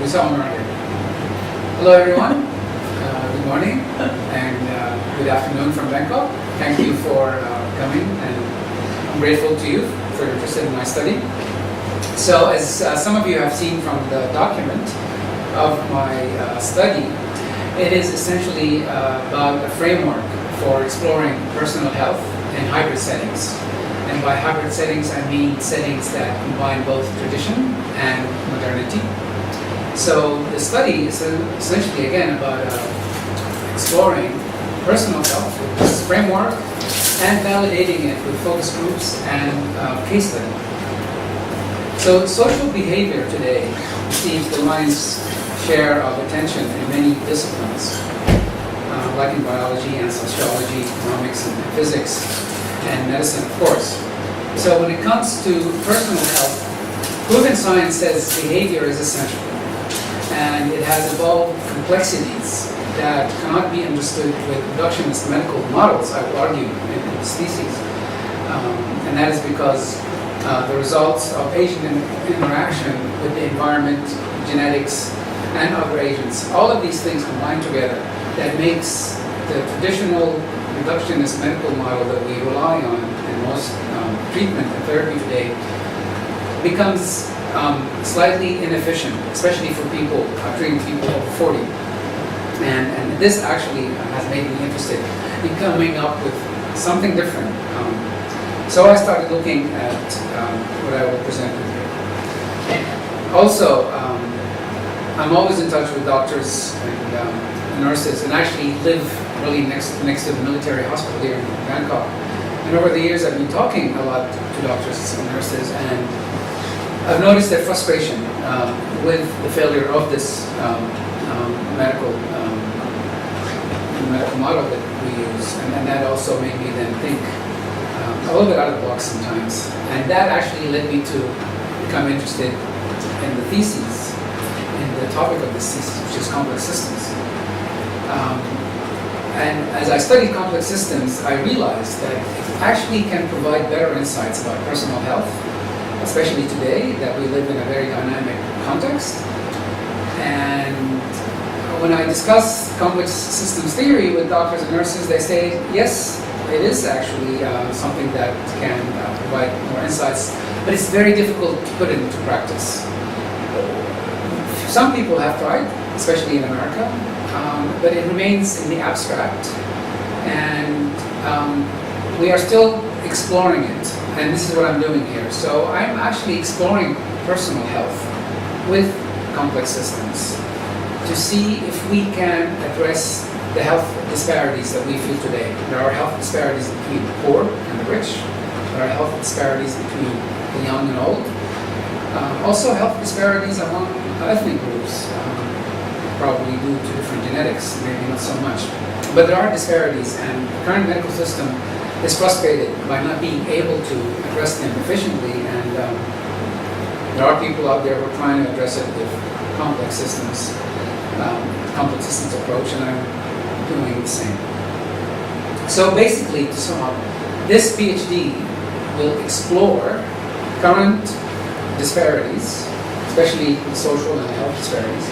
Dr.Osama Rajhkan. Hello everyone, good morning and good afternoon from Bangkok. Thank you for coming, and I'm grateful to you for your interest in my study. So as some of you have seen from the document of my study, it is essentially about a framework for exploring personal health in hybrid settings. And by hybrid settings, I mean settings that combine both tradition and modernity. So the study is essentially, again, about exploring personal health with this framework and validating it with focus groups and case study. So social behavior today receives the lion's share of attention in many disciplines, like in biology and sociology, economics and physics, and medicine, of course. So when it comes to personal health, proven science says behavior is essential, and it has evolved complexities that cannot be understood with reductionist medical models, I would argue, in this thesis. And that is because the results of patient interaction with the environment, genetics, and other agents, all of these things combined together, that makes the traditional reductionist medical model that we rely on in most treatment and therapy today becomes slightly inefficient, especially for people treating people over 40. And this actually has made me interested in coming up with something different. So I started looking at what I will present with you. Also, I'm always in touch with doctors and nurses, and actually live really next to the military hospital here in Bangkok. And over the years, I've been talking a lot to doctors and nurses, and I've noticed their frustration with the failure of this medical model that we use, and that also made me then think a little bit out of the box sometimes. And that actually led me to become interested in the thesis, in the topic of this thesis, which is complex systems. And as I studied complex systems, I realized that it actually can provide better insights about personal health, especially today that we live in a very dynamic context. And when I discuss complex systems theory with doctors and nurses, they say, yes, it is actually something that can provide more insights, but it's very difficult to put it into practice. Some people have tried, especially in America, but it remains in the abstract, and we are still exploring it, and this is what I'm doing here. So I'm actually exploring personal health with complex systems to see if we can address the health disparities that we feel today. There are health disparities between the poor and the rich. There are health disparities between the young and old. Also health disparities among ethnic groups, probably due to different genetics, maybe not so much. But there are disparities, and the current medical system is frustrated by not being able to address them efficiently, and there are people out there who are trying to address it with complex systems approach, and I'm doing the same. So basically, to sum up, this PhD will explore current disparities, especially the social and health disparities,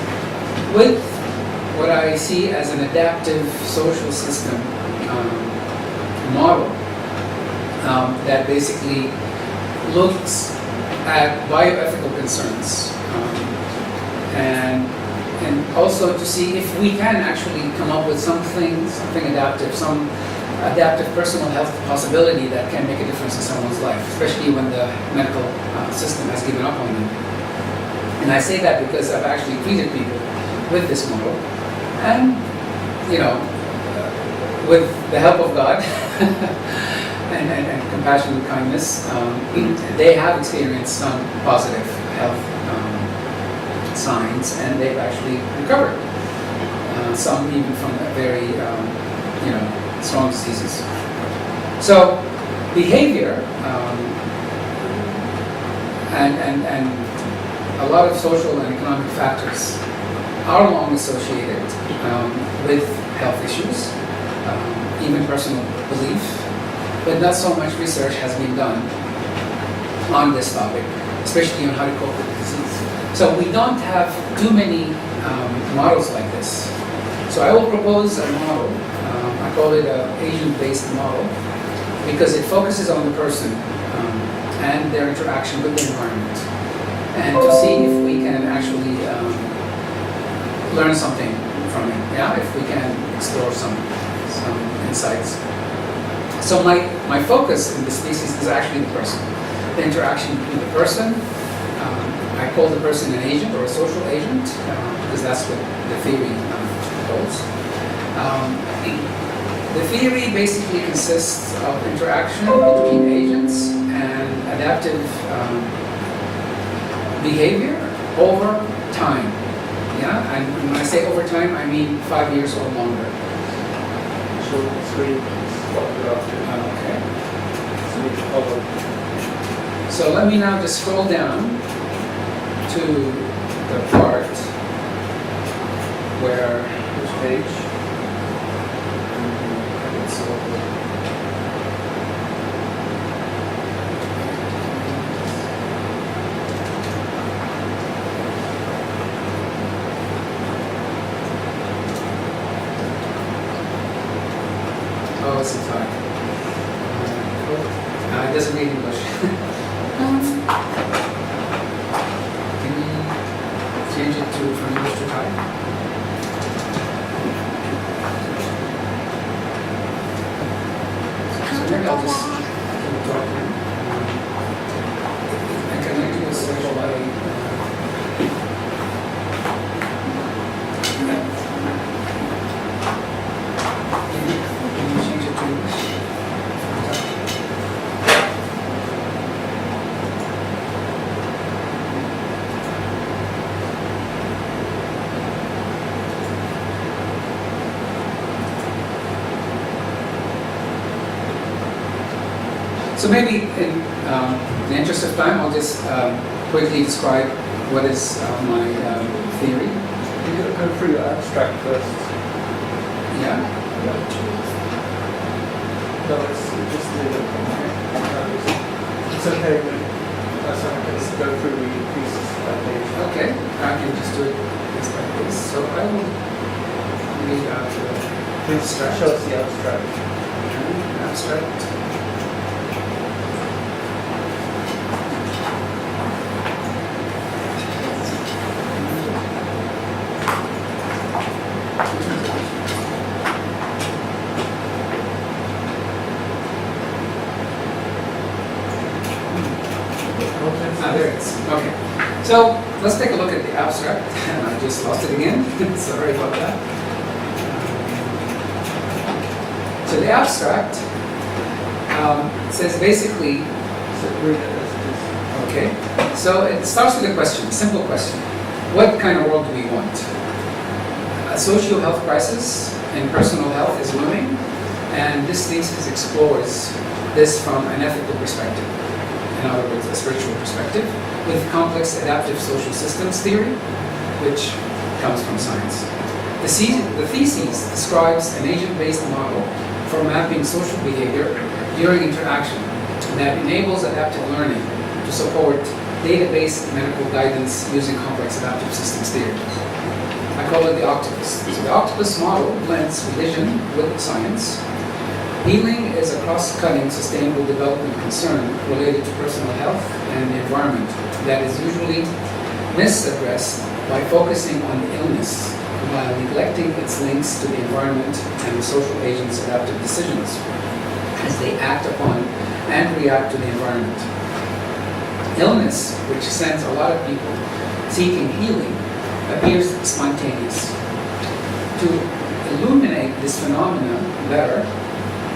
with what I see as an adaptive social system model that basically looks at bioethical concerns and also to see if we can actually come up with something adaptive, some adaptive personal health possibility that can make a difference in someone's life, especially when the medical system has given up on them. And I say that because I've actually treated people with this model, and with the help of God and compassion and kindness, they have experienced some positive health signs, and they've actually recovered. Some even from very strong diseases. So behavior and a lot of social and economic factors are long associated with health issues, even personal belief, but not so much research has been done on this topic, especially on how to cope with disease. So we don't have too many models like this. So I will propose a model. I call it an agent-based model because it focuses on the person and their interaction with the environment, and to see if we can actually learn something from it. Yeah, if we can explore some insights. So my focus in this thesis is actually the person, the interaction between the person. I call the person an agent or a social agent because that's what the theory holds. The theory basically consists of interaction between agents and adaptive behavior over time. Yeah, and when I say over time, I mean 5 years or longer. So what we're up to. Okay. So let me now just scroll down to the part where Which page? Oh, it's a tie. It doesn't read English. Can you change it from English to Thai? So maybe I'll just keep talking. And can I do a search by Can you change it to English? So maybe in the interest of time, I'll just quickly describe what is my theory. You could go through your abstract first. Yeah. No, it's just the. It's okay, but that's not going to go through the pieces that page. Okay, I can just do it just like this. So I will read out the Please abstract. show us the abstract. Abstract. There it is. Okay. So let's take a look at the abstract. I just lost it again. Sorry about that. So the abstract says basically. Okay. So it starts with a question, a simple question. What kind of world do we want? A social health crisis and personal health is looming, and this thesis explores this from an ethical perspective. In other words, a spiritual perspective, with complex adaptive social systems theory, which comes from science. The thesis describes an agent-based model for mapping social behavior during interaction that enables adaptive learning to support data-based medical guidance using complex adaptive systems theory. I call it the Octopus. So the Octopus model blends religion with science. Healing is a cross-cutting sustainable development concern related to personal health and the environment that is usually misaddressed by focusing on the illness while neglecting its links to the environment and the social agents' adaptive decisions as they act upon and react to the environment. Illness, which sends a lot of people seeking healing, appears spontaneous. To illuminate this phenomenon better,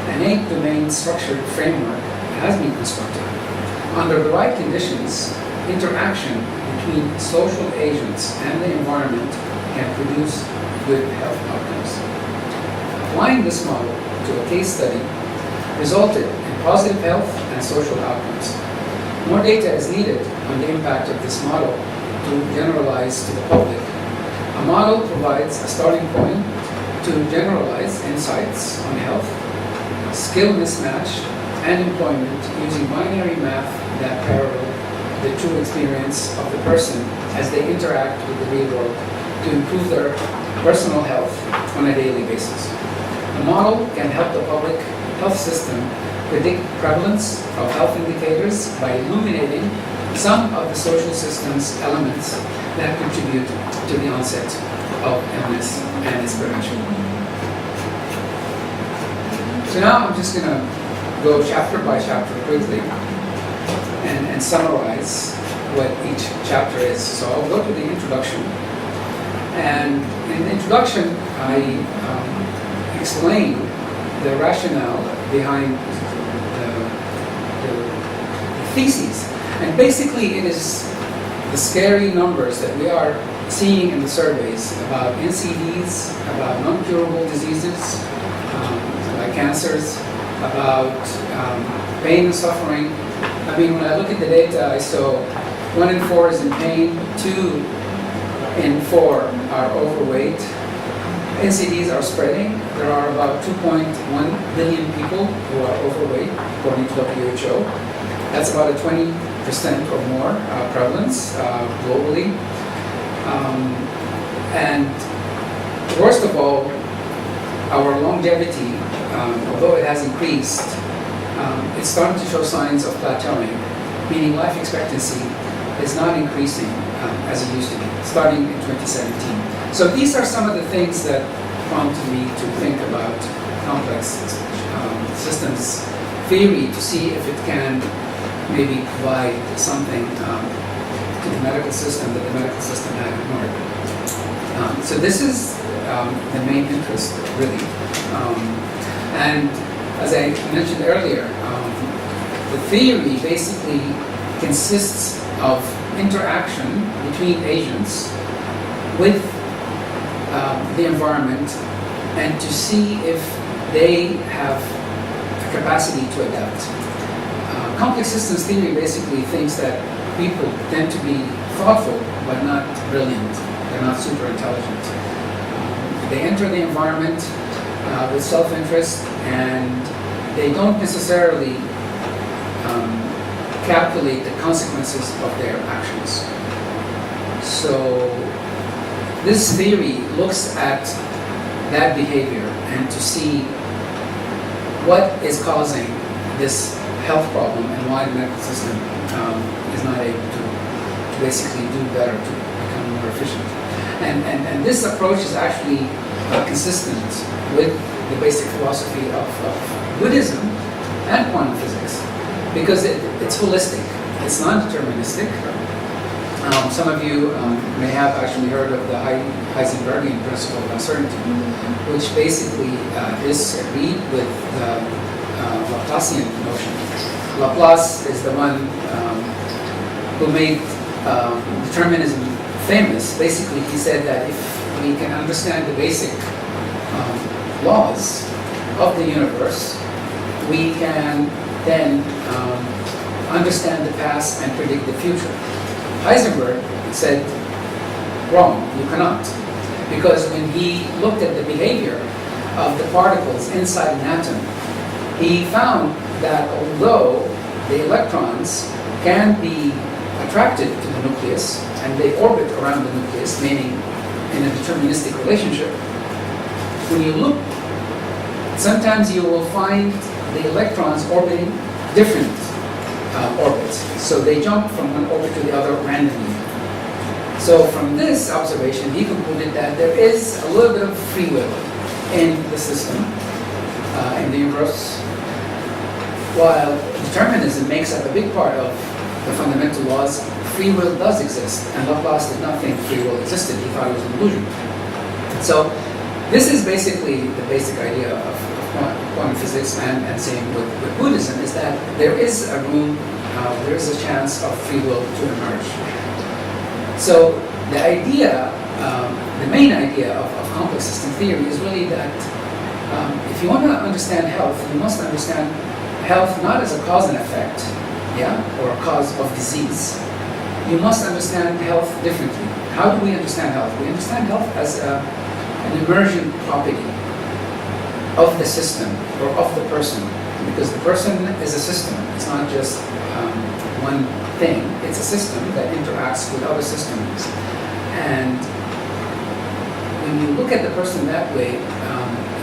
an 8-domain structured framework has been constructed. Under the right conditions, interaction between social agents and the environment can produce good health outcomes. Applying this model to a case study resulted in positive health and social outcomes. More data is needed on the impact of this model to generalize to the public. A model provides a starting point to generalize insights on health, skill mismatch, and employment using binary math that parallel the true experience of the person as they interact with the real world to improve their personal health on a daily basis. The model can help the public health system predict prevalence of health indicators by illuminating some of the social system's elements that contribute to the onset of illness and its prevention. So now I'm just going to go chapter by chapter quickly and summarize what each chapter is. So I'll go to the introduction. And in the introduction, I explain the rationale behind the theses. And basically, it is the scary numbers that we are seeing in the surveys about NCDs, about non-curable diseases, like cancers, about pain and suffering. I mean, when I look at the data, I saw 1 in 4 is in pain, 2 in 4 are overweight. NCDs are spreading. There are about 2.1 billion people who are overweight, according to WHO. That's about a 20% or more prevalence globally. And worst of all, our longevity, although it has increased, it's starting to show signs of plateauing, meaning life expectancy is not increasing as it used to be, starting in 2017. So these are some of the things that prompted me to think about complex systems theory to see if it can maybe provide something to the medical system that the medical system had ignored. So this is the main interest, really. And as I mentioned earlier, the theory basically consists of interaction between agents with the environment and to see if they have the capacity to adapt. Complex systems theory basically thinks that people tend to be thoughtful but not brilliant. They're not super intelligent. They enter the environment with self-interest and they don't necessarily calculate the consequences of their actions. So this theory looks at that behavior and to see what is causing this health problem and why the medical system is not able to basically do better, to become more efficient. And this approach is actually consistent with the basic philosophy of Buddhism and quantum physics, because it's holistic, it's non-deterministic. Some of you may have actually heard of the Heisenbergian principle of uncertainty, which basically disagreed with the Laplacian notion. Laplace is the one who made determinism famous. Basically, he said that if we can understand the basic laws of the universe, we can then understand the past and predict the future. Heisenberg said, wrong, you cannot. Because when he looked at the behavior of the particles inside an atom, he found that although the electrons can be attracted to the nucleus and they orbit around the nucleus, meaning in a deterministic relationship, when you look, sometimes you will find the electrons orbiting different orbits. So they jump from one orbit to the other randomly. So from this observation, he concluded that there is a little bit of free will in the system, in the universe, while determinism makes up a big part of the fundamental laws. Free will does exist, and Laplace did not think free will existed. He thought it was an illusion. So this is basically the basic idea of quantum physics, and same with Buddhism, is that there is a room, there is a chance of free will to emerge. So the idea, the main idea of complex system theory is really that if you want to understand health, you must understand health not as a cause and effect, or a cause of disease. You must understand health differently. How do we understand health? We understand health as an emergent property of the system or of the person, because the person is a system. It's not just one thing. It's a system that interacts with other systems. And when you look at the person that way,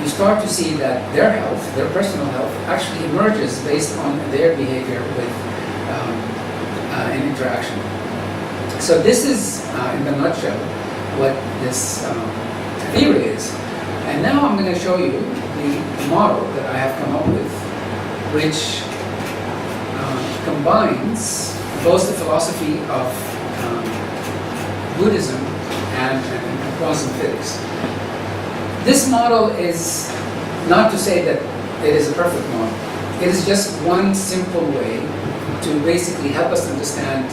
you start to see that their health, their personal health, actually emerges based on their behavior with an interaction. So this is, in a nutshell, what this theory is. And now I'm going to show you the model that I have come up with, which combines both the philosophy of Buddhism and quantum physics. This model is not to say that it is a perfect model. It is just one simple way to basically help us understand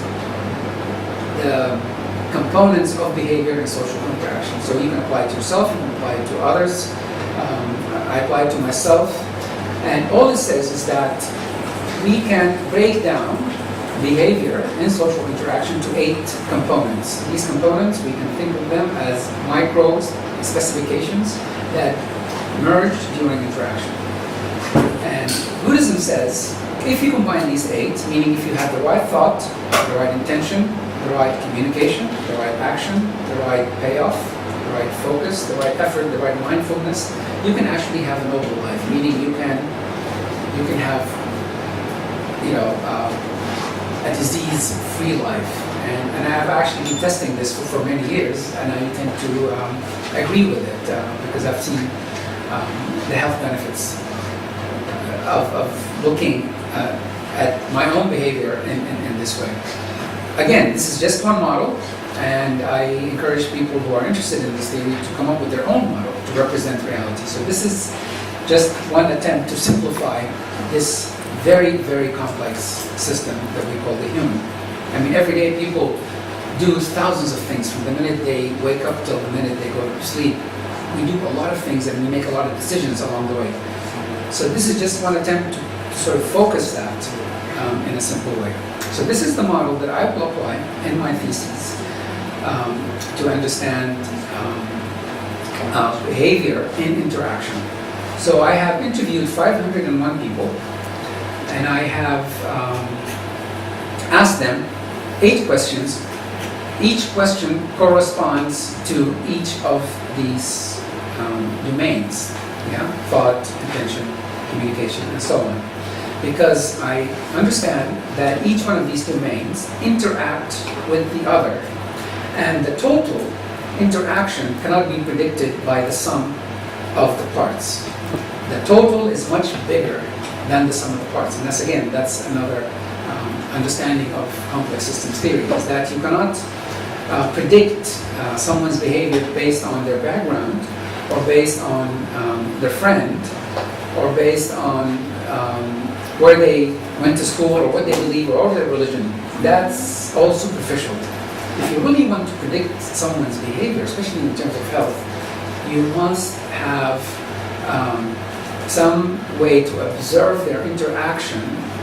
the components of behavior and social interaction. So you can apply it to yourself, you can apply it to others. I apply it to myself. And all it says is that we can break down behavior and social interaction to 8 components. These components, we can think of them as micro specifications that merge during interaction. And Buddhism says, if you combine these 8, meaning if you have the right thought, the right intention, the right communication, the right action, the right payoff, the right focus, the right effort, the right mindfulness, you can actually have a noble life, meaning you can have, a disease-free life. And I've actually been testing this for many years, and I tend to agree with it because I've seen the health benefits of looking at my own behavior in this way. Again, this is just one model, and I encourage people who are interested in this theory to come up with their own model to represent reality. So this is just one attempt to simplify this very, very complex system that we call the human. I mean, every day people do thousands of things from the minute they wake up till the minute they go to sleep. We do a lot of things and we make a lot of decisions along the way. So this is just one attempt to sort of focus that in a simple way. So this is the model that I will apply in my thesis to understand behavior in interaction. So I have interviewed 501 people, and I have asked them 8 questions. Each question corresponds to each of these domains, thought, intention, communication, and so on. Because I understand that each one of these domains interact with the other, and the total interaction cannot be predicted by the sum of the parts. The total is much bigger than the sum of the parts, and that's another understanding of complex systems theory, is that you cannot predict someone's behavior based on their background, or based on their friend, or based on where they went to school, or what they believe, or their religion. That's all superficial. If you really want to predict someone's behavior, especially in terms of health, you must have some way to observe their interaction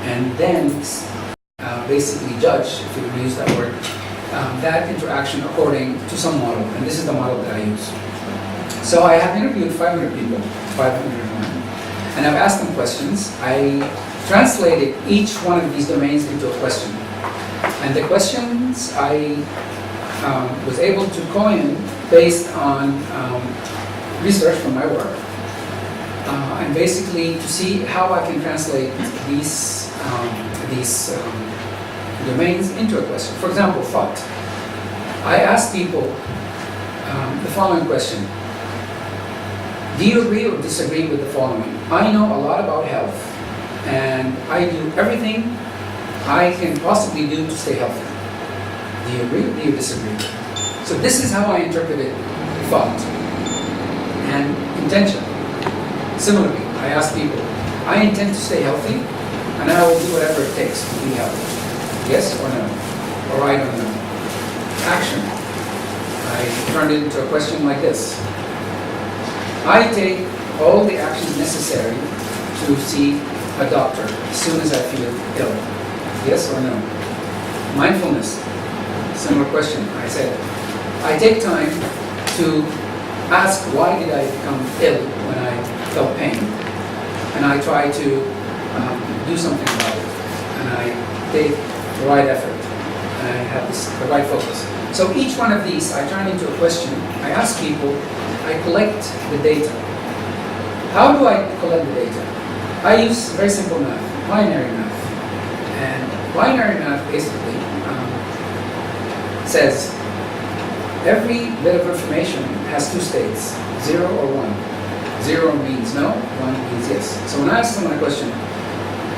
and then basically judge, if you can use that word, that interaction according to some model. And this is the model that I use. So I have interviewed 500 people, 501, and I've asked them questions. I translated each one of these domains into a question. And the questions I was able to coin based on research from my work, and basically to see how I can translate these domains into a question. For example, thought. I asked people the following question. Do you agree or disagree with the following? I know a lot about health, and I do everything I can possibly do to stay healthy. Do you agree or do you disagree? So this is how I interpreted thought and intention. Similarly, I asked people, I intend to stay healthy, and I will do whatever it takes to be healthy. Yes or no? Or I don't know. Action. I turned it into a question like this. I take all the actions necessary to see a doctor as soon as I feel ill. Yes or no? Mindfulness. Similar question. I said, I take time to ask why did I become ill when I felt pain, and I try to do something about it. And I take the right effort, and I have the right focus. So each one of these, I turn into a question. I ask people, I collect the data. How do I collect the data? I use very simple math, binary math. And binary math basically says every bit of information has two states, 0 or 1. 0 means no, 1 means yes. So when I ask someone a question,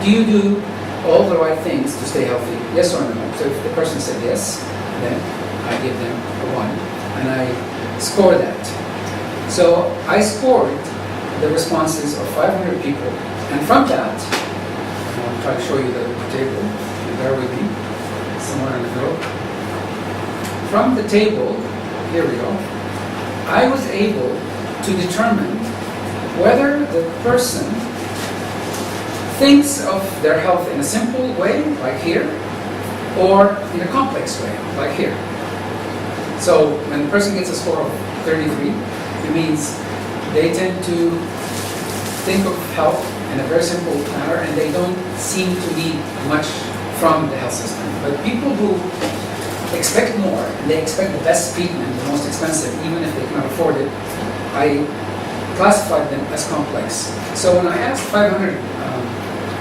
do you do all the right things to stay healthy? Yes or no? So if the person said yes, then I give them a 1 and I score that. So I scored the responses of 500 people, and from that, I'll try to show you the table, bear with me, somewhere in the middle. From the table, here we go, I was able to determine whether the person thinks of their health in a simple way, like here, or in a complex way, like here. So when the person gets a score of 33, it means they tend to think of health in a very simple manner, and they don't seem to need much from the health system. But people who expect more, and they expect the best treatment, the most expensive, even if they cannot afford it, I classified them as complex. So when I asked 500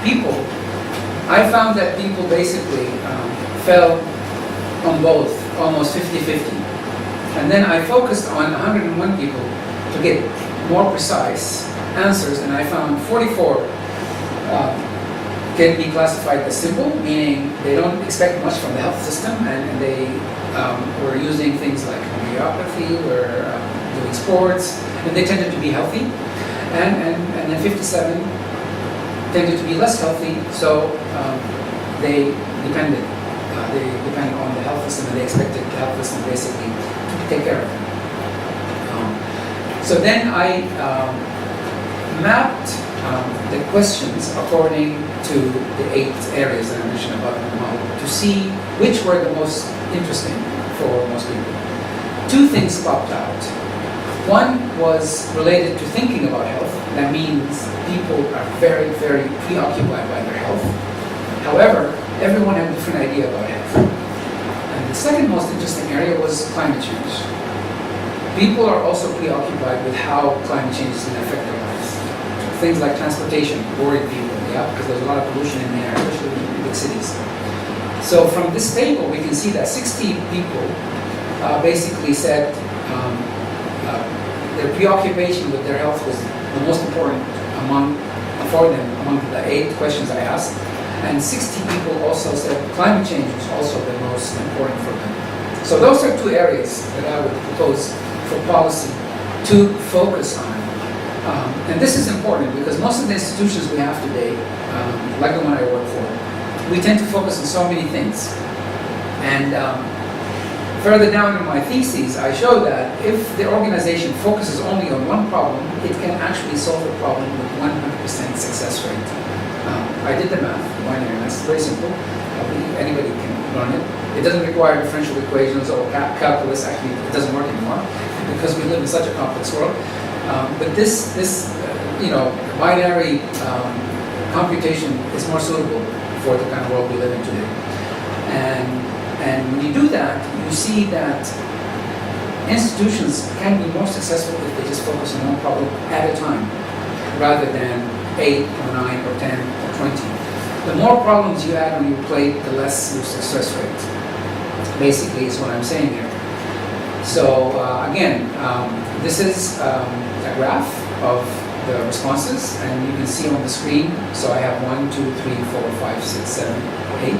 people, I found that people basically fell on both, almost 50-50. And then I focused on 101 people to get more precise answers, and I found 44 can be classified as simple, meaning they don't expect much from the health system, and they were using things like homeopathy, were doing sports, and they tended to be healthy. And then 57 tended to be less healthy, so they depend on the health system, and they expected the health system basically to take care of them. So then I mapped the questions according to the 8 areas that I mentioned about in the model to see which were the most interesting for most people. 2 things popped out. One was related to thinking about health. That means people are very, very preoccupied by their health. However, everyone had a different idea about health. And the second most interesting area was climate change. People are also preoccupied with how climate change is going to affect their lives. Things like transportation worry people, because there's a lot of pollution in the air, especially in big cities. So from this table, we can see that 60 people basically said their preoccupation with their health was the most important for them among the 8 questions I asked. And 60 people also said climate change was also the most important for them. So those are 2 areas that I would propose for policy to focus on. And this is important because most of the institutions we have today, like the one I work for, we tend to focus on so many things. And further down in my thesis, I show that if the organization focuses only on one problem, it can actually solve the problem with 100% success rate. I did the math, binary math, it's very simple. Anybody can learn it. It doesn't require differential equations or calculus. Actually, it doesn't work anymore because we live in such a complex world. But this binary computation is more suitable for the kind of world we live in today. And when you do that, you see that institutions can be more successful if they just focus on one problem at a time, rather than 8 or 9 or 10 or 20. The more problems you add on your plate, the less your success rate. Basically, is what I'm saying here. So again, this is a graph of the responses, and you can see on the screen. So I have 1, 2, 3, 4, 5, 6, 7, 8,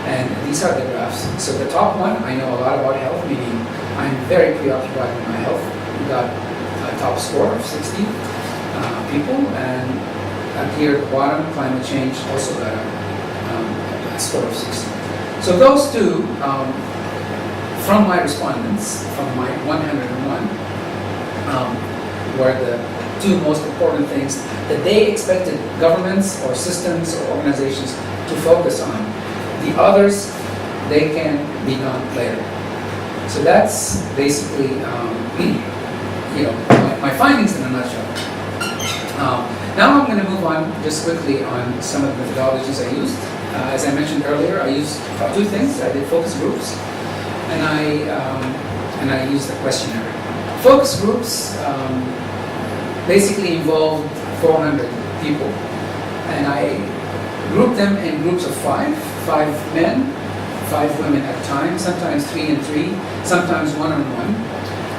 and these are the graphs. So the top one, I know a lot about health, meaning I'm very preoccupied with my health. We got a top score of 60 people, and up here at the bottom, climate change also got a score of 60. So those 2, from my respondents, from my 101, were the 2 most important things that they expected governments or systems or organizations to focus on. The others, they can be done later. So that's basically, my findings in a nutshell. Now I'm going to move on just quickly on some of the methodologies I used. as I mentioned earlier, I used two things. I did focus groups, and I used a questionnaire. Focus groups basically involved 400 people, and I grouped them in groups of five men, 5 women at a time, sometimes 3 and 3, sometimes 1-on-1,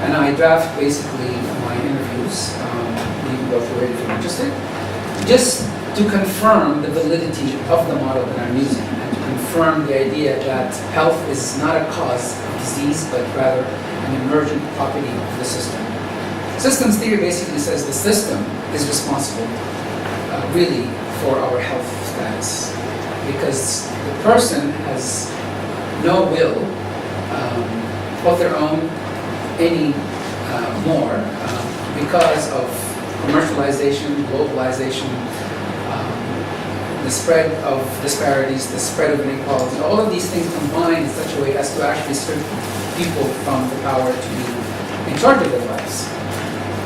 and I draft basically my interviews. You can go through it if you're interested, just to confirm the validity of the model that I'm using, and to confirm the idea that health is not a cause of disease, but rather an emergent property of the system. Systems theory basically says the system is responsible, really, for our health status, because the person has no will of their own any more because of commercialization, globalization, the spread of disparities, the spread of inequality. All of these things combine in such a way as to actually strip people from the power to be in charge of their lives.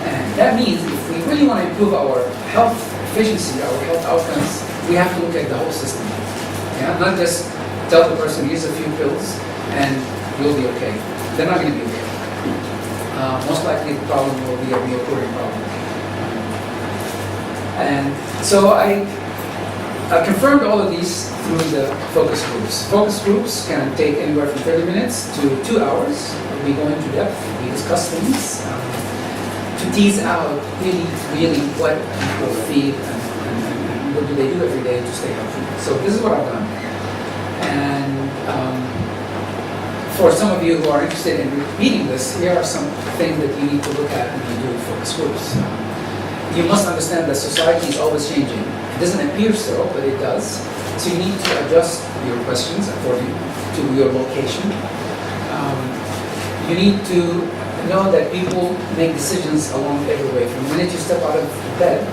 And that means if we really want to improve our health efficiency, our health outcomes, we have to look at the whole system. Yeah? Not just tell the person, use a few pills and you'll be okay. They're not going to be okay. Most likely the problem will be a recurring problem. And so I confirmed all of these through the focus groups. Focus groups can take anywhere from 30 minutes to 2 hours. We go into depth, we discuss things to tease out really what people feel and what do they do every day to stay healthy. So this is what I've done. And for some of you who are interested in repeating this, here are some things that you need to look at when you do focus groups. You must understand that society is always changing. It doesn't appear so, but it does. So you need to adjust your questions according to your location. You need to know that people make decisions along every way. From the minute you step out of bed,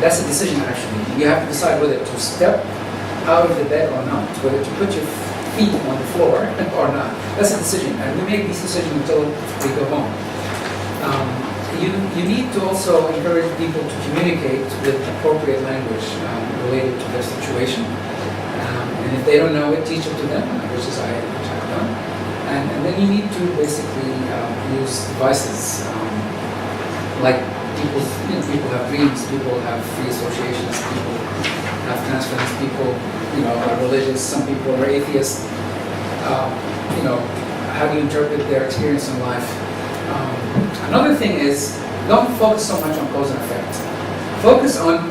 that's a decision actually. You have to decide whether to step out of the bed or not, whether to put your feet on the floor or not. That's a decision, and we make these decisions until we go home. You need to also encourage people to communicate with appropriate language related to their situation. And if they don't know it, teach it to them, which I've done. And then you need to basically use devices like people have dreams, people have free associations, people have transference, people are religious, some people are atheists. How do you interpret their experience in life? Another thing is, don't focus so much on cause and effect. Focus on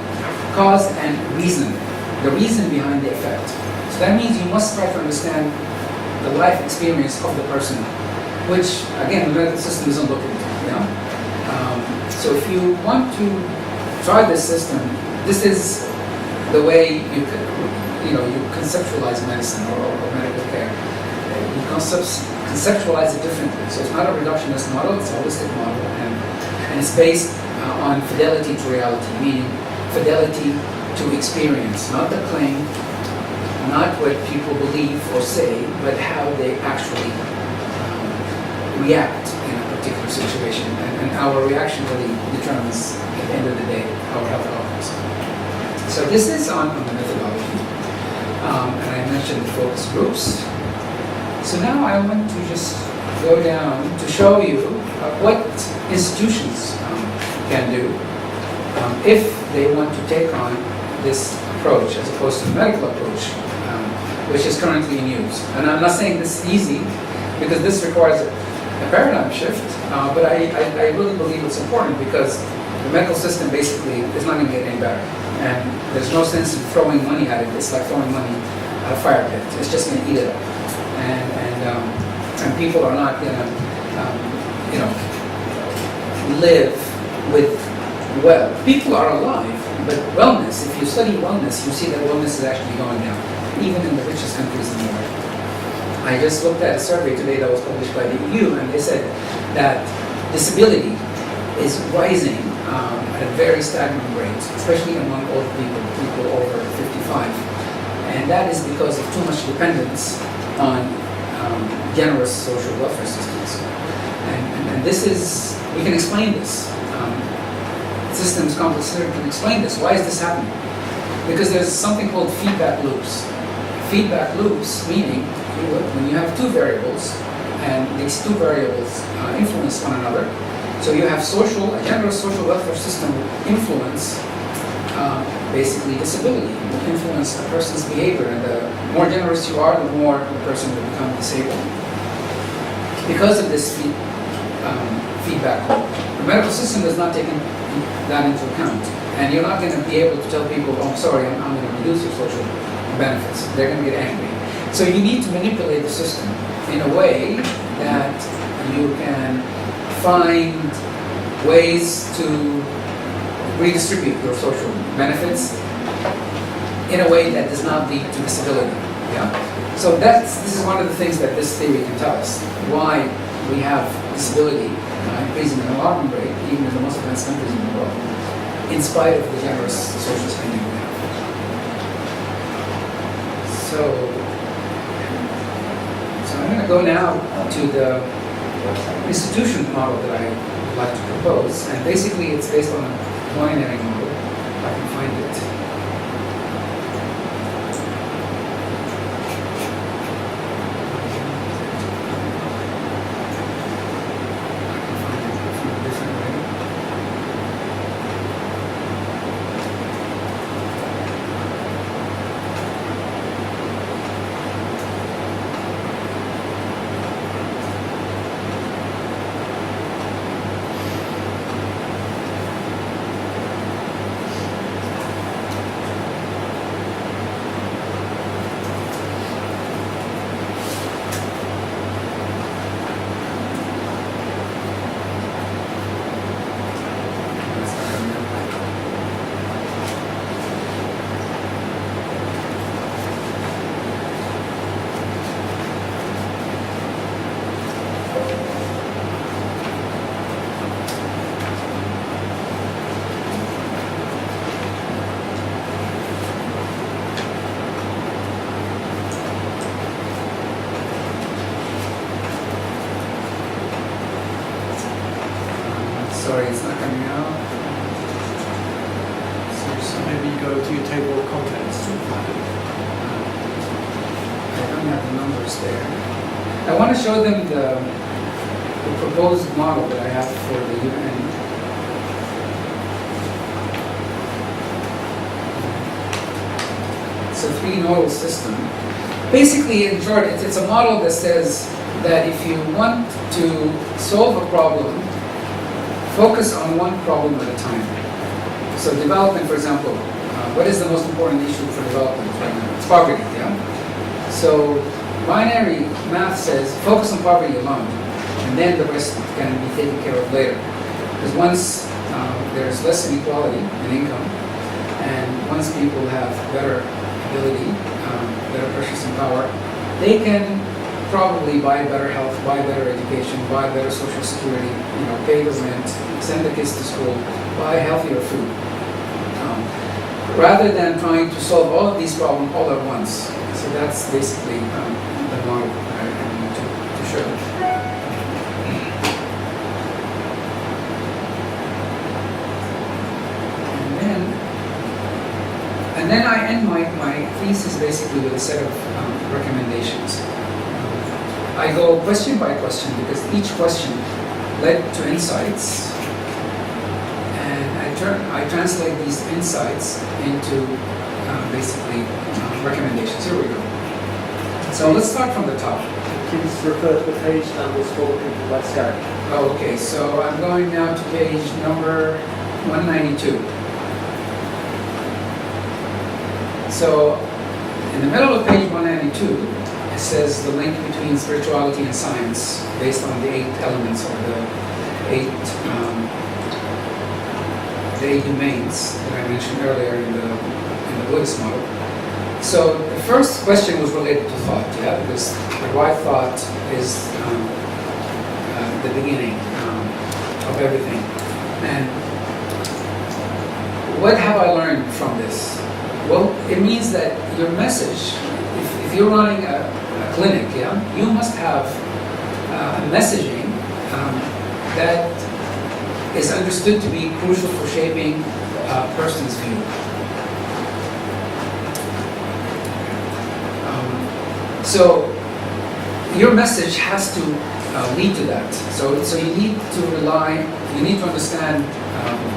cause and reason, the reason behind the effect. So that means you must try to understand the life experience of the person, which, again, the medical system doesn't look into. So if you want to try this system, this is the way you conceptualize medicine or medical care. You conceptualize it differently. So it's not a reductionist model, it's a holistic model, and it's based on fidelity to reality, meaning fidelity to experience, not the claim, not what people believe or say, but how they actually react in a particular situation. And our reaction really determines, at the end of the day, our health outcomes. So this is on the methodology. And I mentioned the focus groups. So now I want to just go down to show you what institutions can do if they want to take on this approach as opposed to the medical approach, which is currently in use. And I'm not saying this is easy, because this requires a paradigm shift, but I really believe it's important, because the medical system basically is not going to get any better. And there's no sense in throwing money at it. It's like throwing money at a fire pit. It's just going to eat it up. And people are not going to, live with people are alive, but wellness, if you study wellness, you see that wellness is actually going down, even in the richest countries in the world. I just looked at a survey today that was published by the EU, and they said that disability is rising at a very staggering rate, especially among old people over 55. And that is because of too much dependence on generous social welfare systems. And this is, we can explain this. Systems, complex theory can explain this. Why is this happening? Because there's something called feedback loops. feedback loops, meaning when you have two variables, and these two variables influence one another, so you have a generous social welfare system will influence basically disability, will influence a person's behavior, and the more generous you are, the more the person will become disabled. Because of this feedback loop, the medical system is not taking that into account, and you're not going to be able to tell people, oh, I'm sorry, I'm going to reduce your social benefits. They're going to get angry. So you need to manipulate the system in a way that you can find ways to redistribute your social benefits in a way that does not lead to disability. Yeah? So this is one of the things that this theory can tell us, why we have disability increasing at an alarming rate, even in the most advanced countries in the world, in spite of the generous social spending we have. So I'm going to go now to the institution model that I would like to propose, and basically it's based on a binary model, if I can find it. Sorry, it's not coming out. So maybe go to your table of contents and find it. I don't have the numbers there. I want to show them the proposed model that I have for the UN. It's a three-nodal system. Basically, in short, it's a model that says that if you want to solve a problem, focus on one problem at a time. So development, for example, what is the most important issue for development right now? It's poverty, yeah? So binary math says focus on poverty alone, and then the rest can be taken care of later. Because once there's less inequality in income, and once people have better ability, better purchasing power, they can probably buy better health, buy better education, buy better social security, pay the rent, send the kids to school, buy healthier food. Rather than trying to solve all of these problems all at once. So that's basically the model I want to show. And then I end my thesis basically with a set of recommendations. I go question by question because each question led to insights, and I translate these insights into basically recommendations. Here we go. So let's start from the top. Please refer to the page and we'll scroll people by Skype. Oh, okay, so I'm going now to page number 192. So in the middle of page 192, it says the link between spirituality and science based on the 8 elements or the eight domains that I mentioned earlier in the Buddhist model. So the first question was related to thought, yeah, because the right thought is the beginning of everything. And what have I learned from this? Well, it means that your message, if you're running a clinic, yeah, you must have messaging that is understood to be crucial for shaping a person's view. So your message has to lead to that. So you need to understand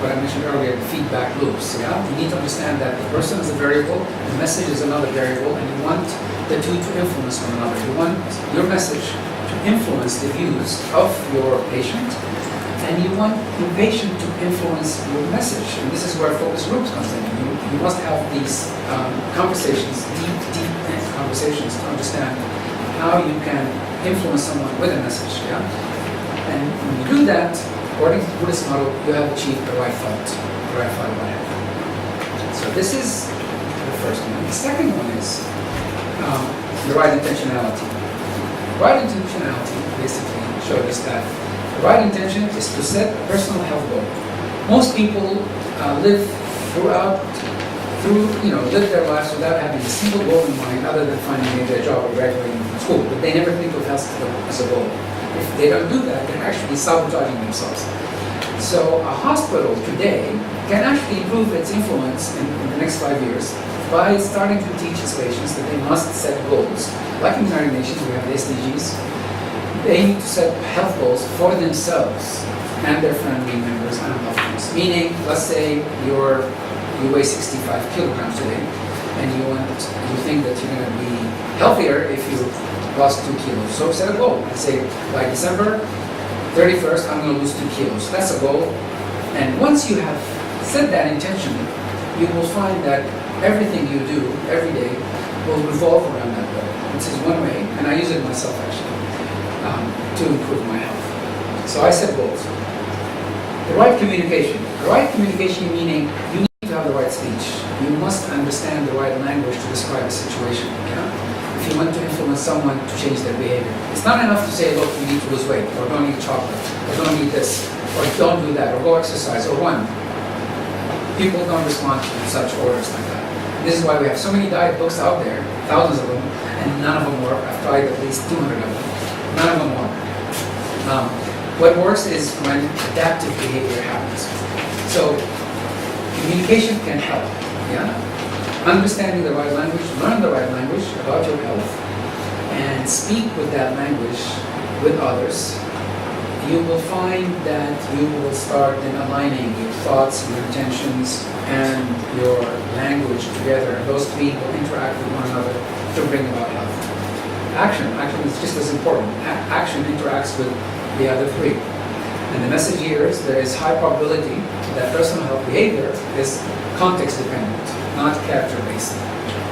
what I mentioned earlier, the feedback loops. Yeah, you need to understand that the person is a variable, the message is another variable, and you want the two to influence one another. You want your message to influence the views of your patient, and you want your patient to influence your message. And this is where focus groups comes in. You must have these conversations, deep conversations, to understand how you can influence someone with a message. Yeah, and when you do that, according to the Buddhist model, you have achieved the right thought, the right thought about it. So this is the first one. The second one is the right intentionality. Right intentionality basically shows that the right intention is to set a personal health goal. Most people live live their lives without having a single goal in mind other than finding maybe a job or graduating from school, but they never think of health as a goal. If they don't do that, they're actually sabotaging themselves. So a hospital today can actually improve its influence in the next 5 years by starting to teach its patients that they must set goals. Like in the United Nations, we have the SDGs. They need to set health goals for themselves and their family members and loved ones. Meaning, let's say you weigh 65 kilograms today, and you think that you're going to be healthier if you lost 2 kilos. So set a goal and say, by December 31st, I'm going to lose 2 kilos. That's a goal. And once you have set that intention, you will find that everything you do every day will revolve around that goal. This is one way, and I use it myself actually, to improve my health. So I set goals. The right communication. The right communication meaning you need to have the right speech. You must understand the right language to describe a situation. Yeah? If you want to influence someone to change their behavior, it's not enough to say, look, you need to lose weight, or don't eat chocolate, or don't eat this, or don't do that, or go exercise, or run. People don't respond to such orders like that. This is why we have so many diet books out there, thousands of them, and none of them work. I've tried at least 200 of them. None of them work. What works is when adaptive behavior happens. So communication can help. Yeah? Understanding the right language, learn the right language about your health, and speak with that language with others. You will find that you will start then aligning your thoughts, your intentions, and your language together. Those three will interact with one another to bring about health. Action is just as important. Action interacts with the other three. And the message here is there is high probability that personal health behavior is context dependent, not character based.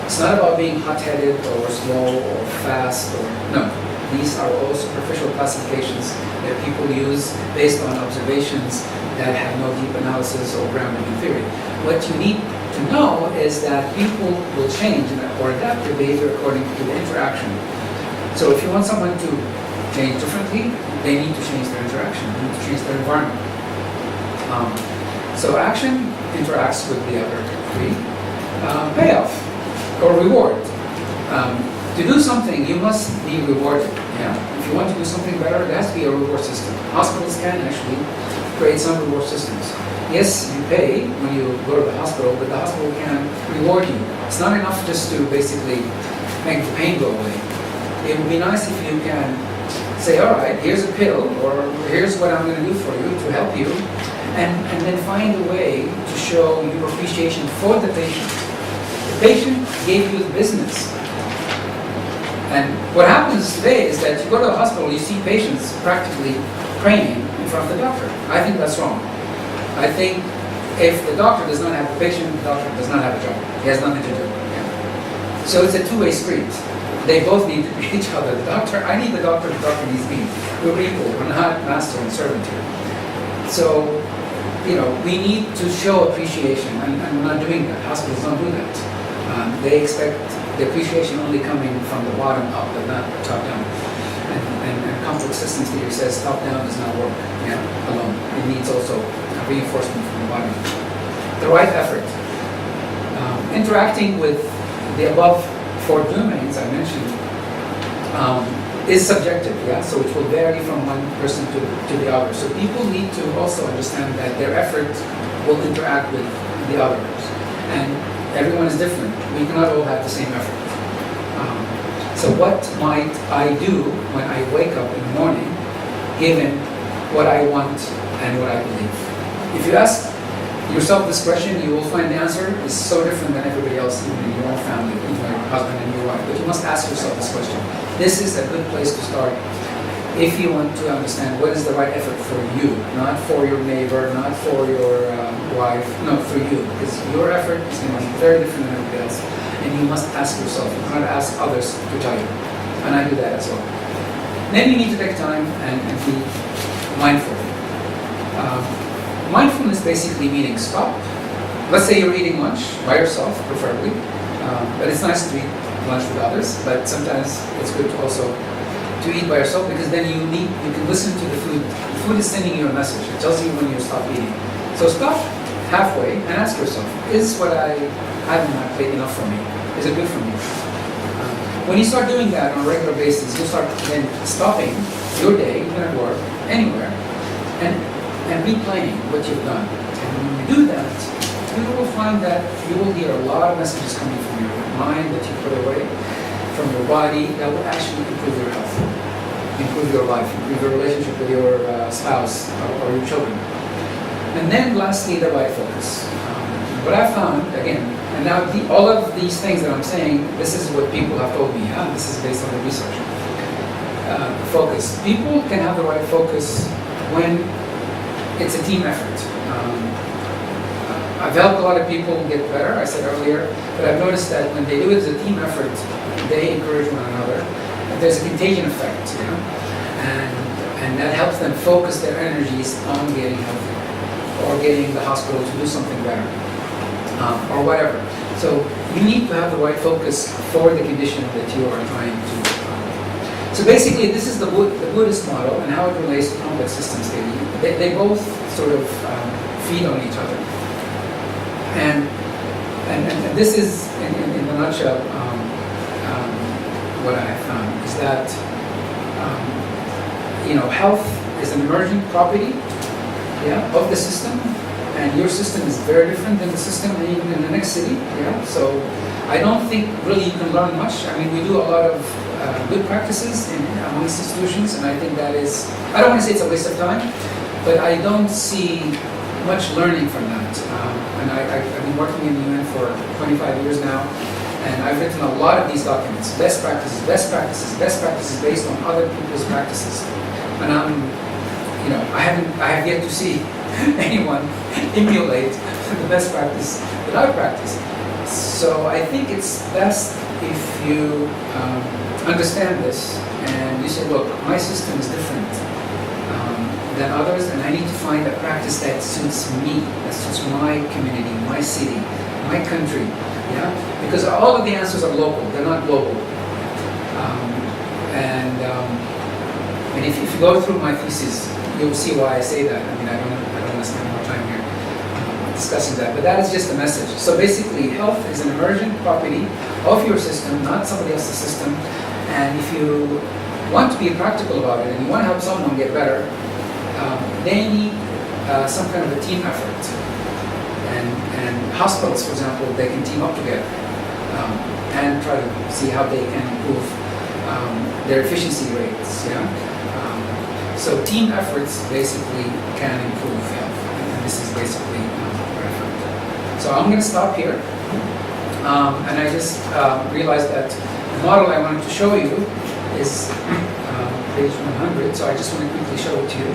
It's not about being hot-headed or slow or fast or no. These are all superficial classifications that people use based on observations that have no deep analysis or grounding in theory. What you need to know is that people will change or adapt their behavior according to the interaction. So if you want someone to change differently, they need to change their interaction, they need to change their environment. So action interacts with the other three. Payoff or reward. To do something, you must be rewarded. Yeah? If you want to do something better, there has to be a reward system. Hospitals can actually create some reward systems. Yes, you pay when you go to the hospital, but the hospital can reward you. It's not enough just to basically make the pain go away. It would be nice if you can say, all right, here's a pill, or here's what I'm going to do for you to help you, and then find a way to show your appreciation for the patient. The patient gave you the business. And what happens today is that you go to the hospital, you see patients practically praying in front of the doctor. I think that's wrong. I think if the doctor does not have a patient, the doctor does not have a job. He has nothing to do. Yeah? So it's a two-way street. They both need each other. I need the doctor needs me. We're equal. We're not master and servant here. So, we need to show appreciation, and we're not doing that. Hospitals don't do that. They expect the appreciation only coming from the bottom up, but not top down. And complex systems theory says top down does not work alone. It needs also a reinforcement from the bottom. The right effort. Interacting with the above 4 domains I mentioned is subjective, so it will vary from one person to the other. So people need to also understand that their effort will interact with the others. And everyone is different. We cannot all have the same effort. So what might I do when I wake up in the morning, given what I want and what I believe? If you ask yourself this question, you will find the answer is so different than everybody else, even in your own family, even your husband and your wife. But you must ask yourself this question. This is a good place to start if you want to understand what is the right effort for you, not for your neighbor, not for your wife, no, for you. Because your effort is going to be very different than everybody else. And you must ask yourself, you cannot ask others to tell you. And I do that as well. Then you need to take time and be mindful. Mindfulness basically meaning stop. Let's say you're eating lunch by yourself, preferably. But it's nice to eat lunch with others. But sometimes it's good to also to eat by yourself, because then you can listen to the food. The food is sending you a message. It tells you when you stop eating. So stop halfway and ask yourself, is what I have in my plate enough for me? Is it good for me? When you start doing that on a regular basis, you'll start then stopping your day, even at work, anywhere, and replaying what you've done. And when you do that, you will find that you will hear a lot of messages coming from your mind that you put away, from your body, that will actually improve your health, improve your life, improve your relationship with your spouse or your children. And then lastly, the right focus. What I found, again, and now all of these things that I'm saying, this is what people have told me, this is based on the research. Focus. People can have the right focus when it's a team effort. I've helped a lot of people get better, I said earlier, but I've noticed that when they do it as a team effort, they encourage one another. There's a contagion effect, and that helps them focus their energies on getting healthy, or getting the hospital to do something better, or whatever. So you need to have the right focus for the condition that you are trying to. So basically, this is the Buddhist model and how it relates to complex systems theory. They both sort of feed on each other. And this is, in a nutshell, what I have found is that health is an emergent property, of the system, and your system is very different than the system even in the next city. So I don't think really you can learn much. I mean, we do a lot of good practices amongst institutions, and I think that is, I don't want to say it's a waste of time, but I don't see much learning from that. And I've been working in the UN for 25 years now, and I've written a lot of these documents, best practices based on other people's practices. And I have yet to see anyone emulate the best practice that I practice. So I think it's best if you understand this and you say, look, my system is different than others, and I need to find a practice that suits me, that suits my community, my city, my country. Because all of the answers are local; they're not global. And if you go through my thesis, you'll see why I say that. I mean, I don't want to spend more time here discussing that, but that is just a message. So basically, health is an emergent property of your system, not somebody else's system. And if you want to be practical about it and you want to help someone get better, they need some kind of a team effort. And hospitals, for example, they can team up together and try to see how they can improve their efficiency rates. So team efforts basically can improve health, and this is basically what I found. So I'm going to stop here, and I just realized that the model I wanted to show you is page 100. So I just want to quickly show it to you,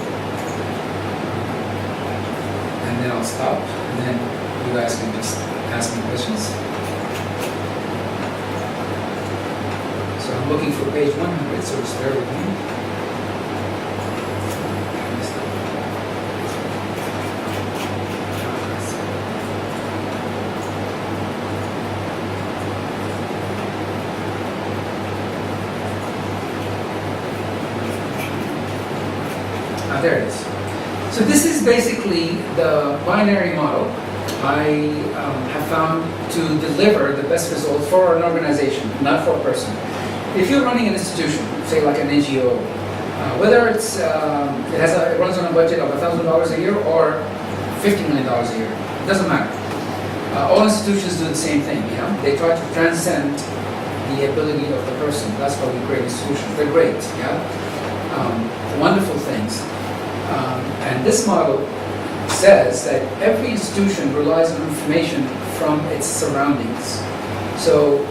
and then I'll stop, and then you guys can just ask me questions. So I'm looking for page 100, so just bear with me. There it is. So this is basically the binary model I have found to deliver the best result for an organization, not for a person. If you're running an institution, say like an NGO, whether it runs on a budget of $1,000 a year or $50 million a year, it doesn't matter. All institutions do the same thing. They try to transcend the ability of the person. That's why we create institutions. They're great, yeah? Wonderful things. And this model says that every institution relies on information from its surroundings. So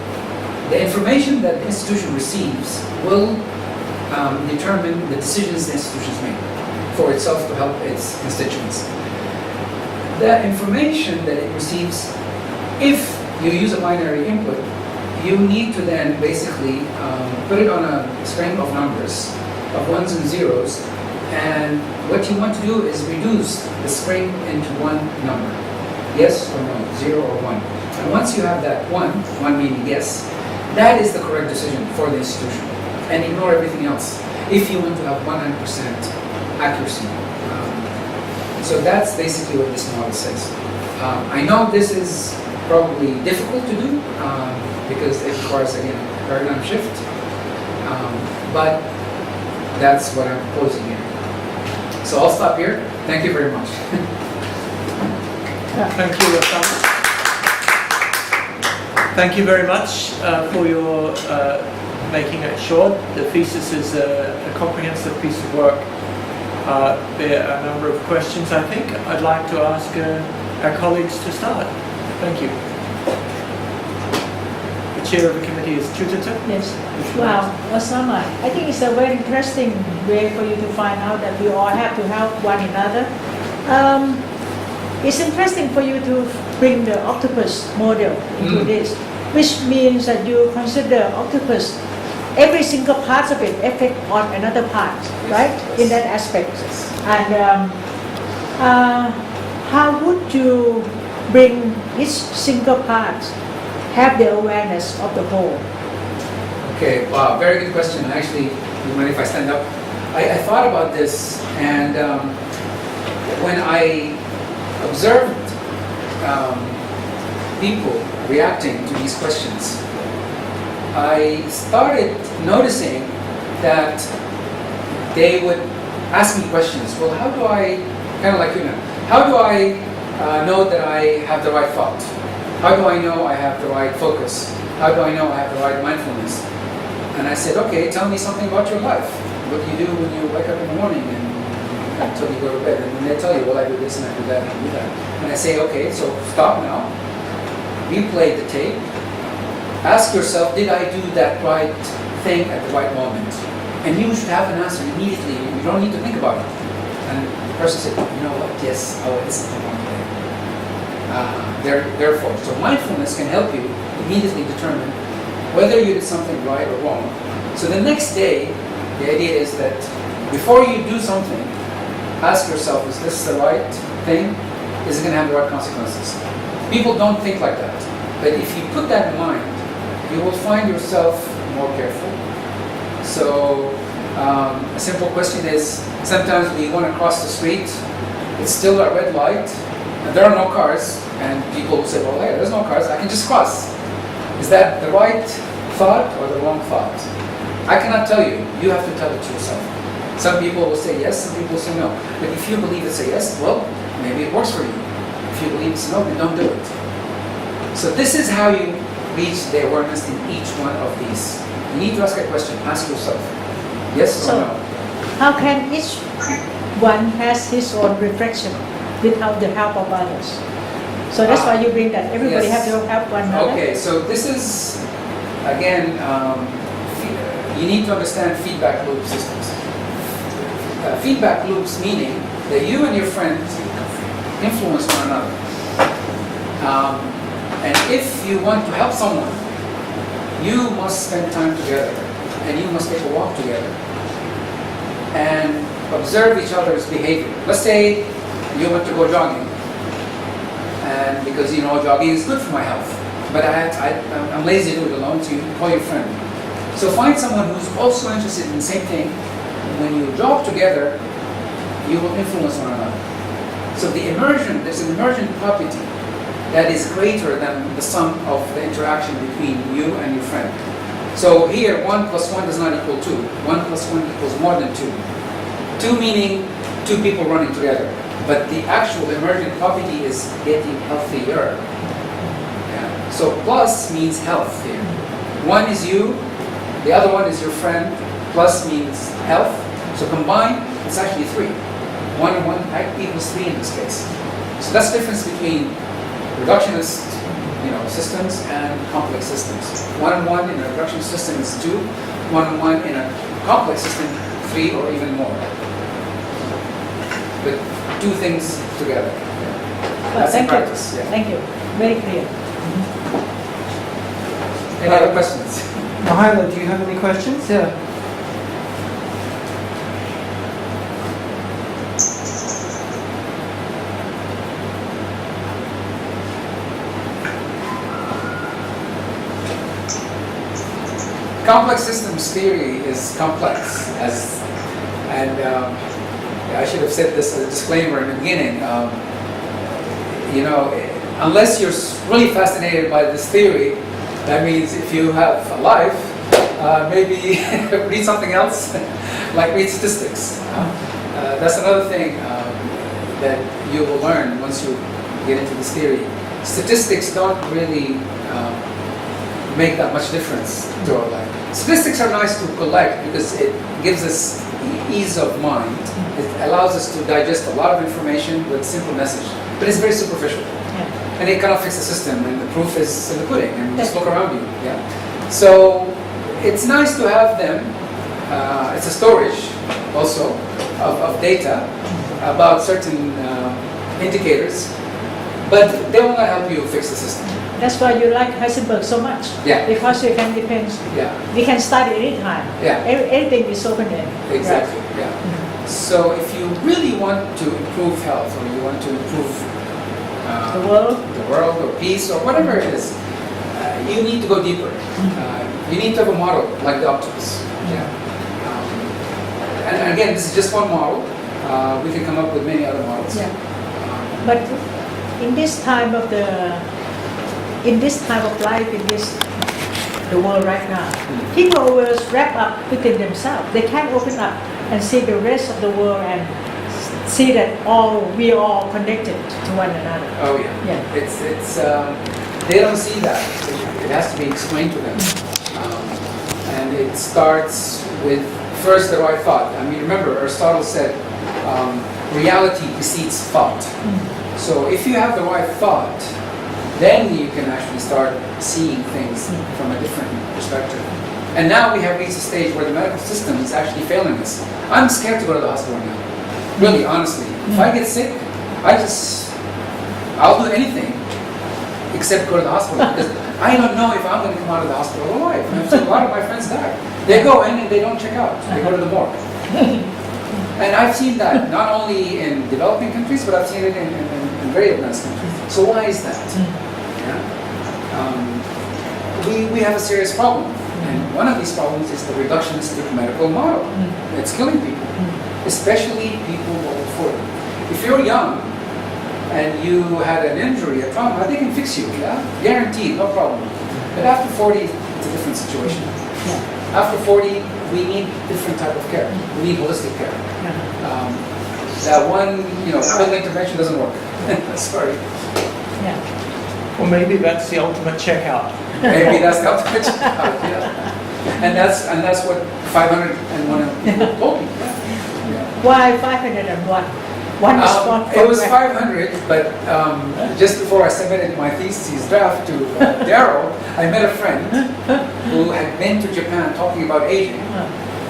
the information that the institution receives will determine the decisions the institutions make for itself to help its constituents. The information that it receives, if you use a binary input, you need to then basically put it on a string of numbers, of ones and zeros, and what you want to do is reduce the string into one number. Yes or no, 0 or 1. And once you have that one meaning yes, that is the correct decision for the institution. And ignore everything else if you want to have 100% accuracy. So that's basically what this model says. I know this is probably difficult to do because it requires, again, a paradigm shift. But that's what I'm proposing here. So I'll stop here. Thank you very much. Thank you, Osama. Thank you very much for your making it short. The thesis is a comprehensive piece of work. There are a number of questions, I think. I'd like to ask our colleagues to start. Thank you. The chair of the committee is Chutata. Yes. Wow, Osama, I think it's a very interesting way for you to find out that we all have to help one another. It's interesting for you to bring the octopus model into this, which means that you consider octopus, every single part of it affect on another part, right? In that aspect. And how would you bring each single part have the awareness of the whole? Okay, wow, very good question. Actually, you mind if I stand up? I thought about this, and when I observed people reacting to these questions, I started noticing that they would ask me questions. Well, how do I, kind of like you know, how do I know that I have the right thought? How do I know I have the right focus? How do I know I have the right mindfulness? And I said, okay, tell me something about your life. What do you do when you wake up in the morning and until you go to bed? And then they tell you, well, I do this and I do that and I do that. And I say, okay, so stop now. Replay the tape. Ask yourself, did I do that right thing at the right moment? And you should have an answer immediately. You don't need to think about it. And the person said, you know what, yes, I did something wrong today. Therefore, so mindfulness can help you immediately determine whether you did something right or wrong. So the next day, the idea is that before you do something, ask yourself, is this the right thing? Is it going to have the right consequences? People don't think like that. But if you put that in mind, you will find yourself more careful. So a simple question is, sometimes we want to cross the street, it's still a red light, and there are no cars, and people will say, well, hey, there's no cars, I can just cross. Is that the right thought or the wrong thought? I cannot tell you. You have to tell it to yourself. Some people will say yes, some people will say no. But if you believe it's a yes, well, maybe it works for you. If you believe it's no, then don't do it. So this is how you reach the awareness in each one of these. You need to ask a question. Ask yourself, yes or no? How can each one has his own reflection without the help of others? So that's why you bring that. Everybody Yes. have to help one another. Okay, so this is, again, you need to understand feedback loop systems. Feedback loops meaning that you and your friend influence one another. And if you want to help someone, you must spend time together and you must take a walk together and observe each other's behavior. Let's say you want to go jogging, and because you know jogging is good for my health, but I'm lazy to do it alone, so you call your friend. So find someone who's also interested in the same thing. When you jog together, you will influence one another. So there's an emergent property that is greater than the sum of the interaction between you and your friend. So here, 1 plus 1 does not equal 2. 1 plus 1 equals more than 2. 2 meaning 2 people running together. But the actual emergent property is getting healthier. Yeah. So plus means health here. One is you, the other one is your friend, plus means health. So combined, it's actually 3. 1 and 1 equals 3 in this case. So that's the difference between reductionist systems and complex systems. 1 and 1 in a reductionist system is 2. 1 and 1 in a complex system, 3 or even more. But 2 things together. That's in Thank you. practice. Yeah. Thank you. Very clear. Any other questions? Mahila, do you have any questions? Yeah. Complex systems theory is complex, and I should have said this as a disclaimer in the beginning. Unless you're really fascinated by this theory, that means if you have a life, maybe read something else, like read statistics. That's another thing that you will learn once you get into this theory. Statistics don't really make that much difference to our life. Statistics are nice to collect because it gives us ease of mind. It allows us to digest a lot of information with simple message, but it's very superficial. Yeah. And it cannot fix the system, and the proof is in the pudding, and just look around you. Yeah. So it's nice to have them. It's a storage also of data about certain indicators, but they will not help you fix the system. That's why you like Heisenberg so much. Yeah. Because you can depend. Yeah. We can study anytime. Yeah. Everything is open end. Exactly. Yeah. So if you really want to improve health, or you want to improve The world. or peace, or whatever it is, you need to go deeper. You need to have a model like the Octopus. Yeah. And again, this is just one model. We can come up with many other models. Yeah. But in this time of life, the world right now, people will wrap up within themselves. They can't open up and see the rest of the world and see that we are all connected to one another. Oh yeah. Yeah. It's they don't see that. It has to be explained to them, and it starts with first the right thought. I mean, remember Aristotle said, reality precedes thought. So if you have the right thought, then you can actually start seeing things from a different perspective. And now we have reached a stage where the medical system is actually failing us. I'm scared to go to the hospital now. Really, honestly. If I get sick, I'll do anything except go to the hospital, because I don't know if I'm going to come out of the hospital alive. I've seen a lot of my friends die. They go in and they don't check out. They go to the morgue. And I've seen that not only in developing countries, but I've seen it in very advanced countries. So why is that? Yeah? We have a serious problem. And one of these problems is the reductionistic medical model. It's killing people, especially people over 40. If you're young and you had an injury, a trauma, they can fix you, yeah? Guaranteed, no problem. But after 40, it's a different situation. After 40, we need different type of care. We need holistic care. That one, pill intervention doesn't work. Sorry. Yeah. Or maybe that's the ultimate checkout. Maybe that's the ultimate checkout, yeah. And that's what 501 people told me. Yeah. Why 501? One is it was 500, but just before I submitted my thesis draft to Daryl, I met a friend who had been to Japan talking about aging,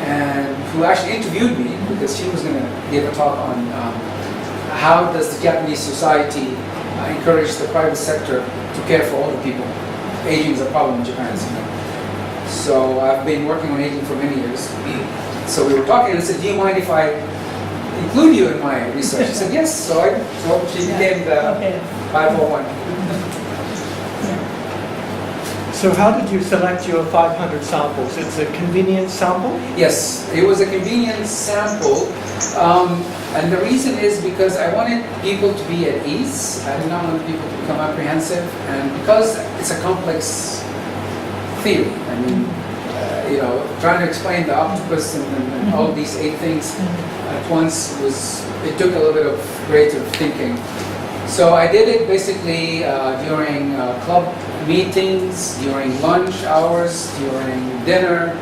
and who actually interviewed me because she was going to give a talk on how does the Japanese society encourage the private sector to care for older people. Aging is a problem in Japan, as you know. So I've been working on aging for many years. So we were talking, and I said, do you mind if I include you in my research? She said yes, so she became the 501. So how did you select your 500 samples? It's a convenience sample? Yes, it was a convenience sample, and the reason is because I wanted people to be at ease. I did not want people to become apprehensive, and because it's a complex theory. I mean, trying to explain the octopus and all these 8 things at once it took a little bit of creative thinking. So I did it basically during club meetings, during lunch hours, during dinner.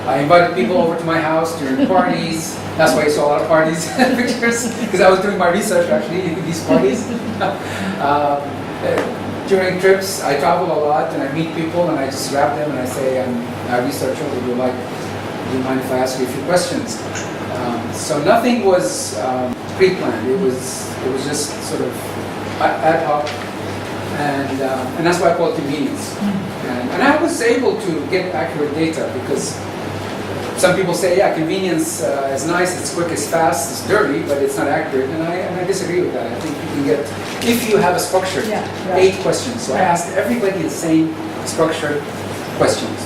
I invited people over to my house during parties. That's why you saw a lot of parties and pictures, because I was doing my research actually in these parties. During trips, I travel a lot and I meet people and I just grab them and I say, I'm a researcher, would you mind if I ask you a few questions? So nothing was pre-planned. It was just sort of ad hoc, and that's why I call it convenience. And I was able to get accurate data because some people say, yeah, convenience is nice, it's quick, it's fast, it's dirty, but it's not accurate, and I disagree with that. I think you can get, if you have a structured 8 questions. So I asked everybody the same structured questions.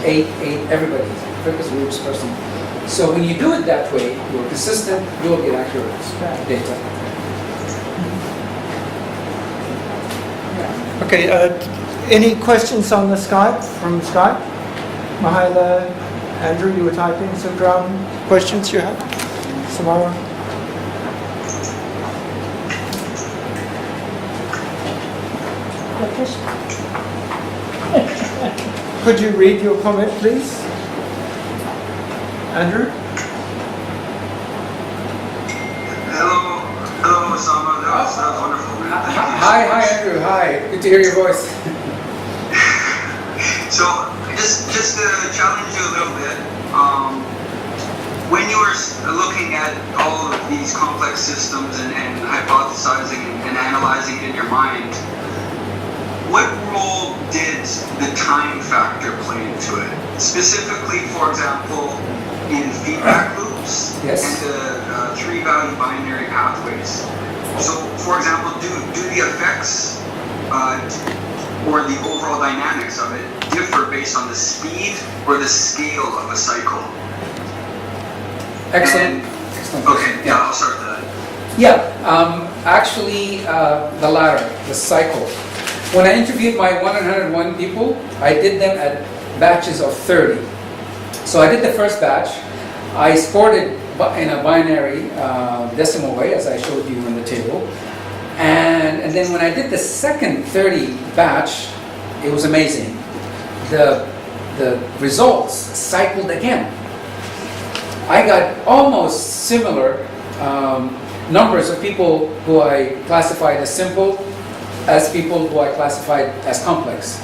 8, everybody, purpose groups, person. So when you do it that way, you're consistent, you'll get accurate data. Okay, any questions on the Skype, from Skype? Mahila, Andrew, you were typing some questions you have? Samara? Could you read your comment, please? Andrew? Hello, Osama. That was wonderful. Hi, Andrew. Hi. Good to hear your voice. So, just to challenge you a little bit, when you were looking at all of these complex systems and hypothesizing and analyzing it in your mind, what role did the time factor play into it? Specifically, for example, in feedback loops and the 3-value binary pathways. So, for example, do the effects or the overall dynamics of it differ based on the speed or the scale of a cycle? Excellent. Okay, yeah, I'll start that. Yeah, actually, the latter, the cycle. When I interviewed my 101 people, I did them at batches of 30. So I did the first batch. I scored it in a binary decimal way, as I showed you in the table. And then when I did the second 30 batch, it was amazing. The results cycled again. I got almost similar numbers of people who I classified as simple as people who I classified as complex.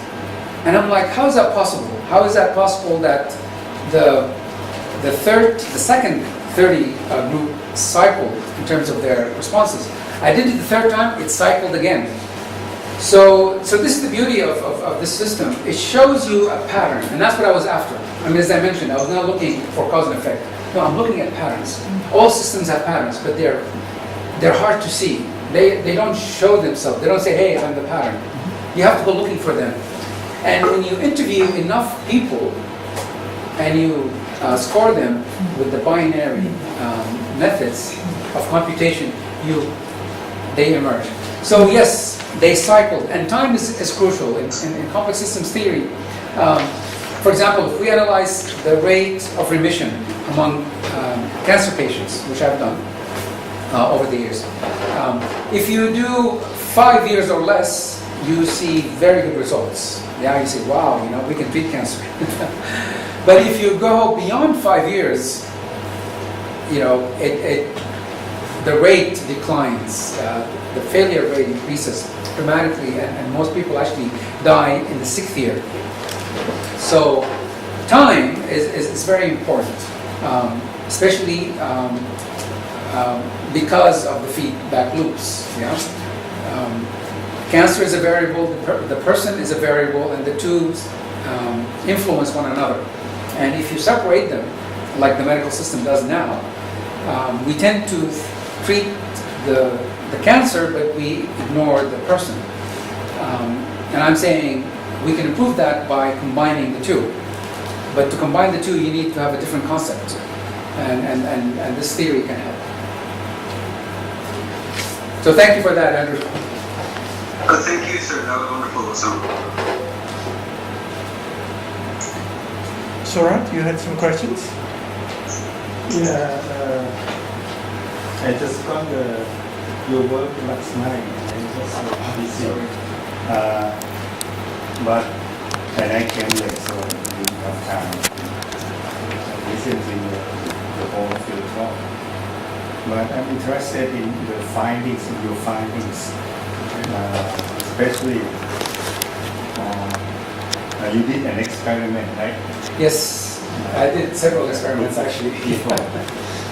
And I'm like, how is that possible? How is that possible that the second 30 group cycled in terms of their responses? I did it the third time, it cycled again. So this is the beauty of this system. It shows you a pattern, and that's what I was after. I mean, as I mentioned, I was not looking for cause and effect. No, I'm looking at patterns. All systems have patterns, but they're hard to see. They don't show themselves. They don't say, hey, I'm the pattern. You have to go looking for them. And when you interview enough people and you score them with the binary methods of computation, they emerge. So yes, they cycled, and time is crucial in complex systems theory. For example, if we analyze the rate of remission among cancer patients, which I've done over the years, if you do 5 years or less, you see very good results. Yeah, you say, wow, we can treat cancer. But if you go beyond 5 years, the rate declines. The failure rate increases dramatically, and most people actually die in the 6th year. So time is very important, especially because of the feedback loops. Yeah? Cancer is a variable, the person is a variable, and the two influence one another. And if you separate them, like the medical system does now, we tend to treat the cancer, but we ignore the person. And I'm saying we can improve that by combining the two. But to combine the two, you need to have a different concept. And this theory can help. So thank you for that, Andrew. Thank you, sir. That was wonderful. Surat, you had some questions? Yeah, I just got your work last night, and busy. But when I came late, so I didn't have time to listen to the whole field talk. But I'm interested in the findings, in your findings, especially you did an experiment, right? Yes, I did several experiments actually. People.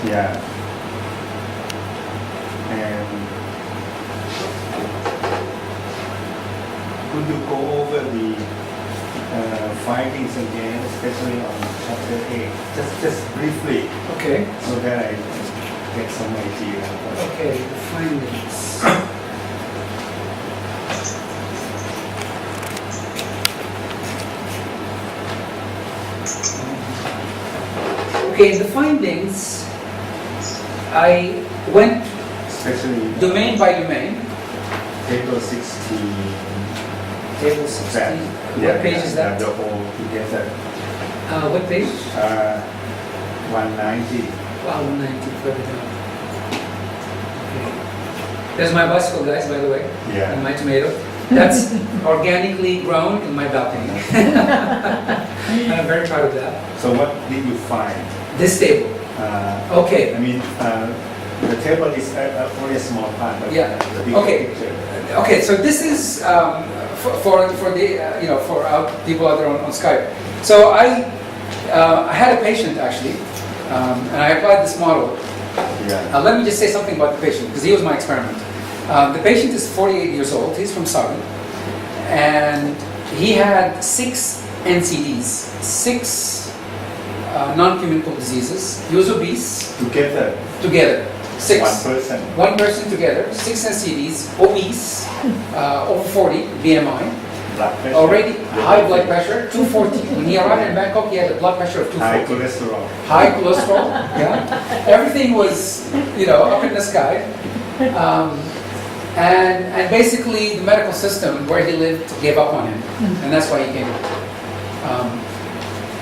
Yeah. And could you go over the findings again, especially on chapter 8, just briefly, Okay. so that I get some idea. Okay, the findings. Okay, the findings, I went Especially domain by domain. table 16. Table 16. That, What page is that? The whole together. What page? 190. Wow, 190, further down. Okay. There's my bicycle, guys, by the way, Yeah. and my tomato. That's organically grown in my balcony. And I'm very proud of that. So what did you find? This table. Okay. I mean, the table is only a small part, but Yeah. the big Okay. picture. Okay, so this is for the for people out there on Skype. So I had a patient actually, and I applied this model. Yeah. Let me just say something about the patient because he was my experiment. The patient is 48 years old. He's from Saudi, and he had 6 NCDs, 6 non-communicable diseases. He was obese. Together. 6. One person together, 6 NCDs, obese, over 40 BMI, Blood pressure. already high blood pressure, 240. When he arrived in Bangkok, he had a blood pressure of 240. High cholesterol. High cholesterol, yeah. Everything was, up in the sky. And basically the medical system where he lived gave up on him, and that's why he came.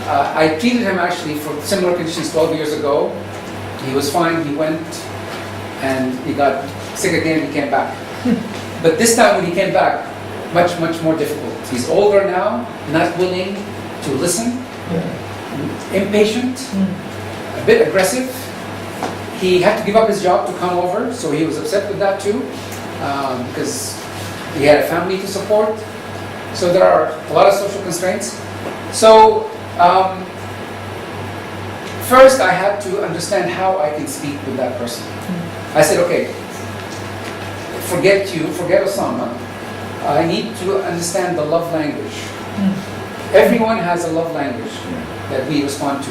I treated him actually for similar conditions 12 years ago. He was fine, he went, and he got sick again, he came back. But this time when he came back, much more difficult. He's older now, not willing to listen, impatient, a bit aggressive. He had to give up his job to come over, so he was upset with that too, because he had a family to support. So there are a lot of social constraints. So first I had to understand how I can speak with that person. I said, okay, forget Osama. I need to understand the love language. Everyone has a love language that we respond to.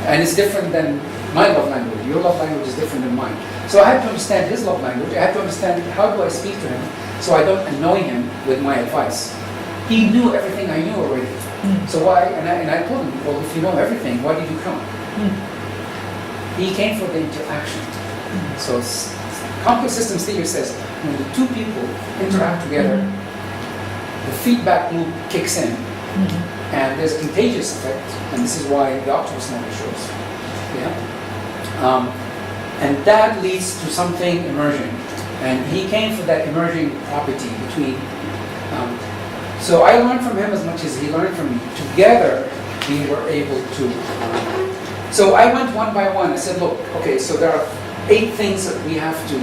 And it's different than my love language. Your love language is different than mine. So I had to understand his love language. I had to understand how do I speak to him so I don't annoy him with my advice. He knew everything I knew already. So why, and I told him, well, if you know everything, why did you come? He came for the interaction. So complex systems theory says when the two people interact together, the feedback loop kicks in, and there's a contagious effect, and this is why the Octopus model shows. And that leads to something emerging, and he came for that emerging property between. So I learned from him as much as he learned from me. Together, we were able to. So I went one by one. I said, look, okay, so there are 8 things that we have to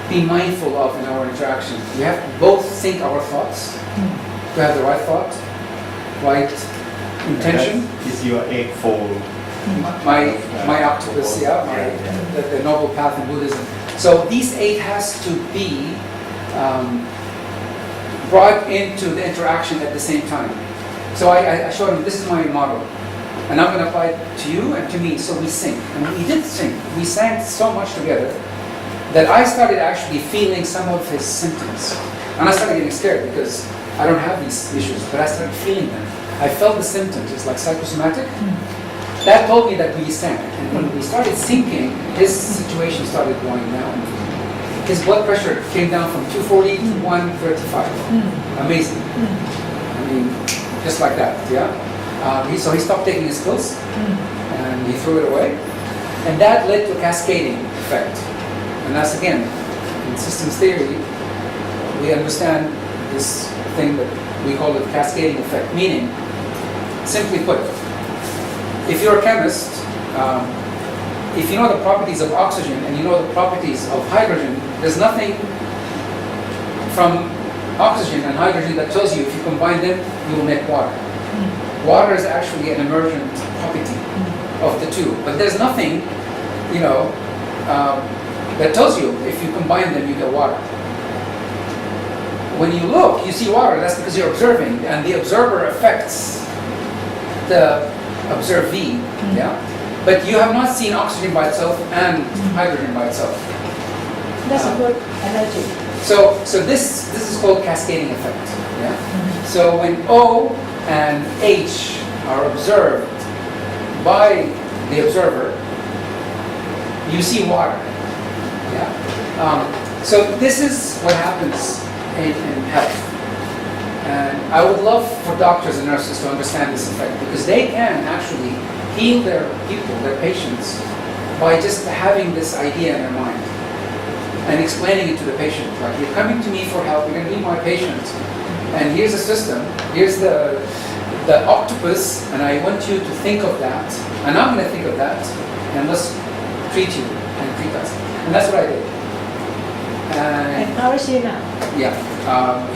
be mindful of in our interaction. We have to both think our thoughts, to have the right thought, right intention. That is your 8-fold. My octopus, the noble path in Buddhism. So these 8 has to be brought into the interaction at the same time. So I showed him, this is my model. And I'm going to apply it to you and to me, so we sing. And we did sing. We sang so much together that I started actually feeling some of his symptoms. And I started getting scared because I don't have these issues, but I started feeling them. I felt the symptoms. It's like psychosomatic. That told me that we sang. And when we started syncing, his situation started going down. His blood pressure came down from 240 to 135. Amazing. I mean, just like that, yeah? So he stopped taking his pills, and he threw it away. And that led to a cascading effect. And that's, again, in systems theory, we understand this thing that we call it cascading effect, meaning, simply put, if you're a chemist, if you know the properties of oxygen and you know the properties of hydrogen, there's nothing from oxygen and hydrogen that tells you if you combine them, you will make water. Water is actually an emergent property of the two, but there's nothing, that tells you if you combine them, you get water. When you look, you see water, that's because you're observing, and the observer affects the observee, yeah? But you have not seen oxygen by itself and hydrogen by itself. That's a good analogy. So this is called cascading effect, yeah? So when O and H are observed by the observer, you see water, yeah? So this is what happens in health. And I would love for doctors and nurses to understand this effect, because they can actually heal their people, their patients, by just having this idea in their mind and explaining it to the patient. Like, you're coming to me for help, you're going to be my patient, and here's a system, here's the octopus, and I want you to think of that, and I'm going to think of that, and let's treat you and treat us. And that's what I did. And how is he now? Yeah,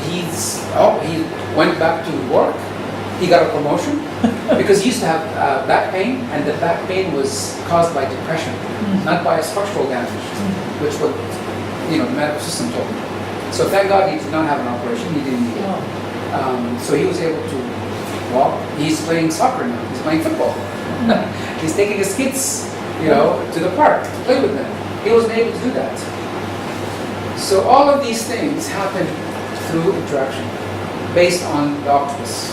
he went back to work. He got a promotion because he used to have back pain, and the back pain was caused by depression, not by structural damage, which what the medical system told him. So thank God he did not have an operation. He didn't need it. So he was able to walk. He's playing soccer now. He's playing football. He's taking his kids, to the park to play with them. He wasn't able to do that. So all of these things happen through interaction, based on the octopus.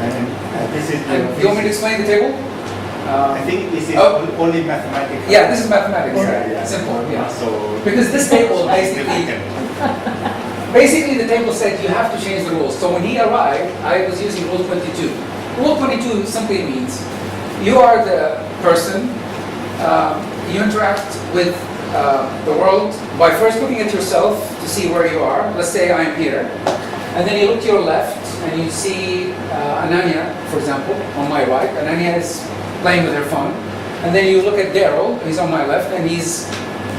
And this is You want me to explain the table? I think this is only mathematical. Yeah, this is mathematics. Yeah. Simple. Yeah. So Because this table basically the table said you have to change the rules. So when he arrived, I was using Rule 22. Rule 22 simply means you are the person. You interact with the world by first looking at yourself to see where you are. Let's say I am here, and then you look to your left and you see Ananya, for example, on my right. Ananya is playing with her phone, and then you look at Daryl. He's on my left and he's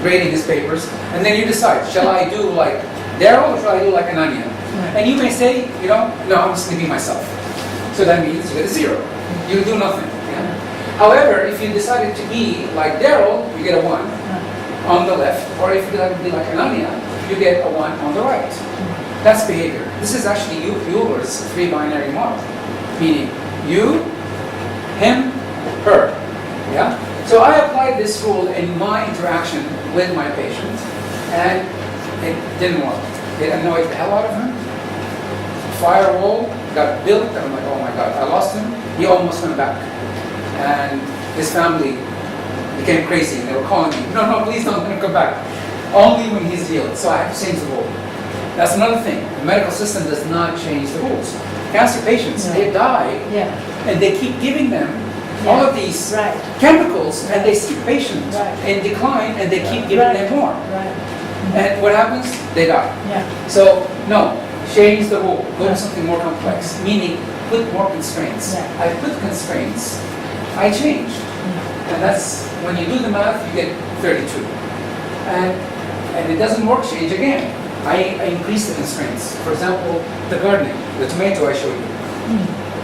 grading his papers, and then you decide, shall I do like Daryl or shall I do like Ananya? And you may say, no, I'm just going to be myself. So that means you get a 0. You do nothing. Yeah? However, if you decided to be like Daryl, you get a 1 on the left, or if you decide to be like Ananya, you get a 1 on the right. That's behavior. This is actually Euler's 3-binary model, meaning you, him, her. Yeah. So I applied this rule in my interaction with my patient, and it didn't work. It annoyed the hell out of him. Firewall got built, and I'm like, oh my God, I lost him. He almost went back, and his family became crazy, and they were calling me, no, please don't let him come back. Only when he's healed. So I have to change the rule. That's another thing. The medical system does not change the rules. Cancer patients, they die, and they keep giving them all of these chemicals, and they see patients in decline, and they keep giving them more. And what happens? They die. So, no, change the rule. Go to something more complex, meaning put more constraints. I put constraints, I change. And that's, when you do the math, you get 32. And it doesn't work, change again. I increase the constraints. For example, the gardening, the tomato I showed you.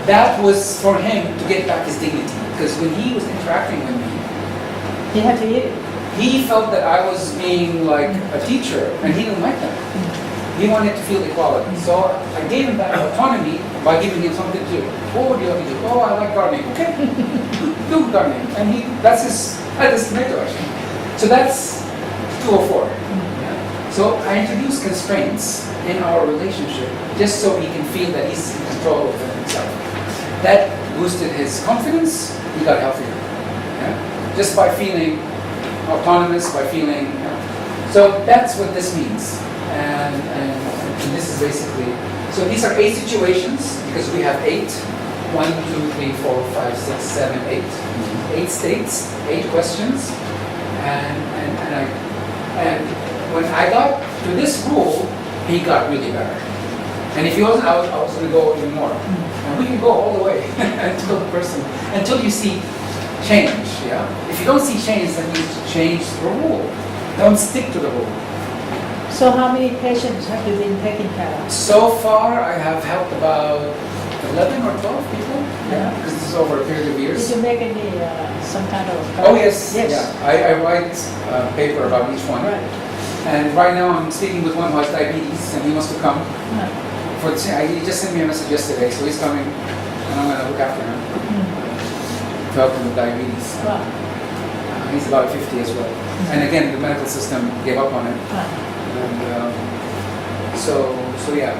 That was for him to get back his dignity. Because when he was interacting with me, He had to eat it. he felt that I was being like a teacher, and he didn't like that. He wanted to feel equality. So I gave him that autonomy by giving him something to do. What would you like to do? Oh, I like gardening. Okay, do gardening. And that's his tomato actually. So that's 204. So I introduced constraints in our relationship just so he can feel that he's in control of himself. That boosted his confidence. He got healthier. Just by feeling autonomous, by feeling. So that's what this means. And this is basically. So these are 8 situations because we have 8. 1, 2, 3, 4, 5, 6, 7, 8. 8 states, 8 questions, and when I got to this rule, he got really better. And if he wasn't, I was going to go even more. And we can go all the way until you see change. Yeah. If you don't see change, then you change the rule. Don't stick to the rule. So how many patients have you been taking care of? So far, I have helped about 11 or 12 people. Yeah. Because this is over a period of years. Did you make any some kind of? Oh yes. Yes. Yeah. I write a paper about each one. Right. And right now I'm speaking with one who has diabetes, and he wants to come. Right. He just sent me a message yesterday, so he's coming, and I'm going to look after him to help him with diabetes. Wow. He's about 50 as well. And again, the medical system gave up on him. Right. And so yeah,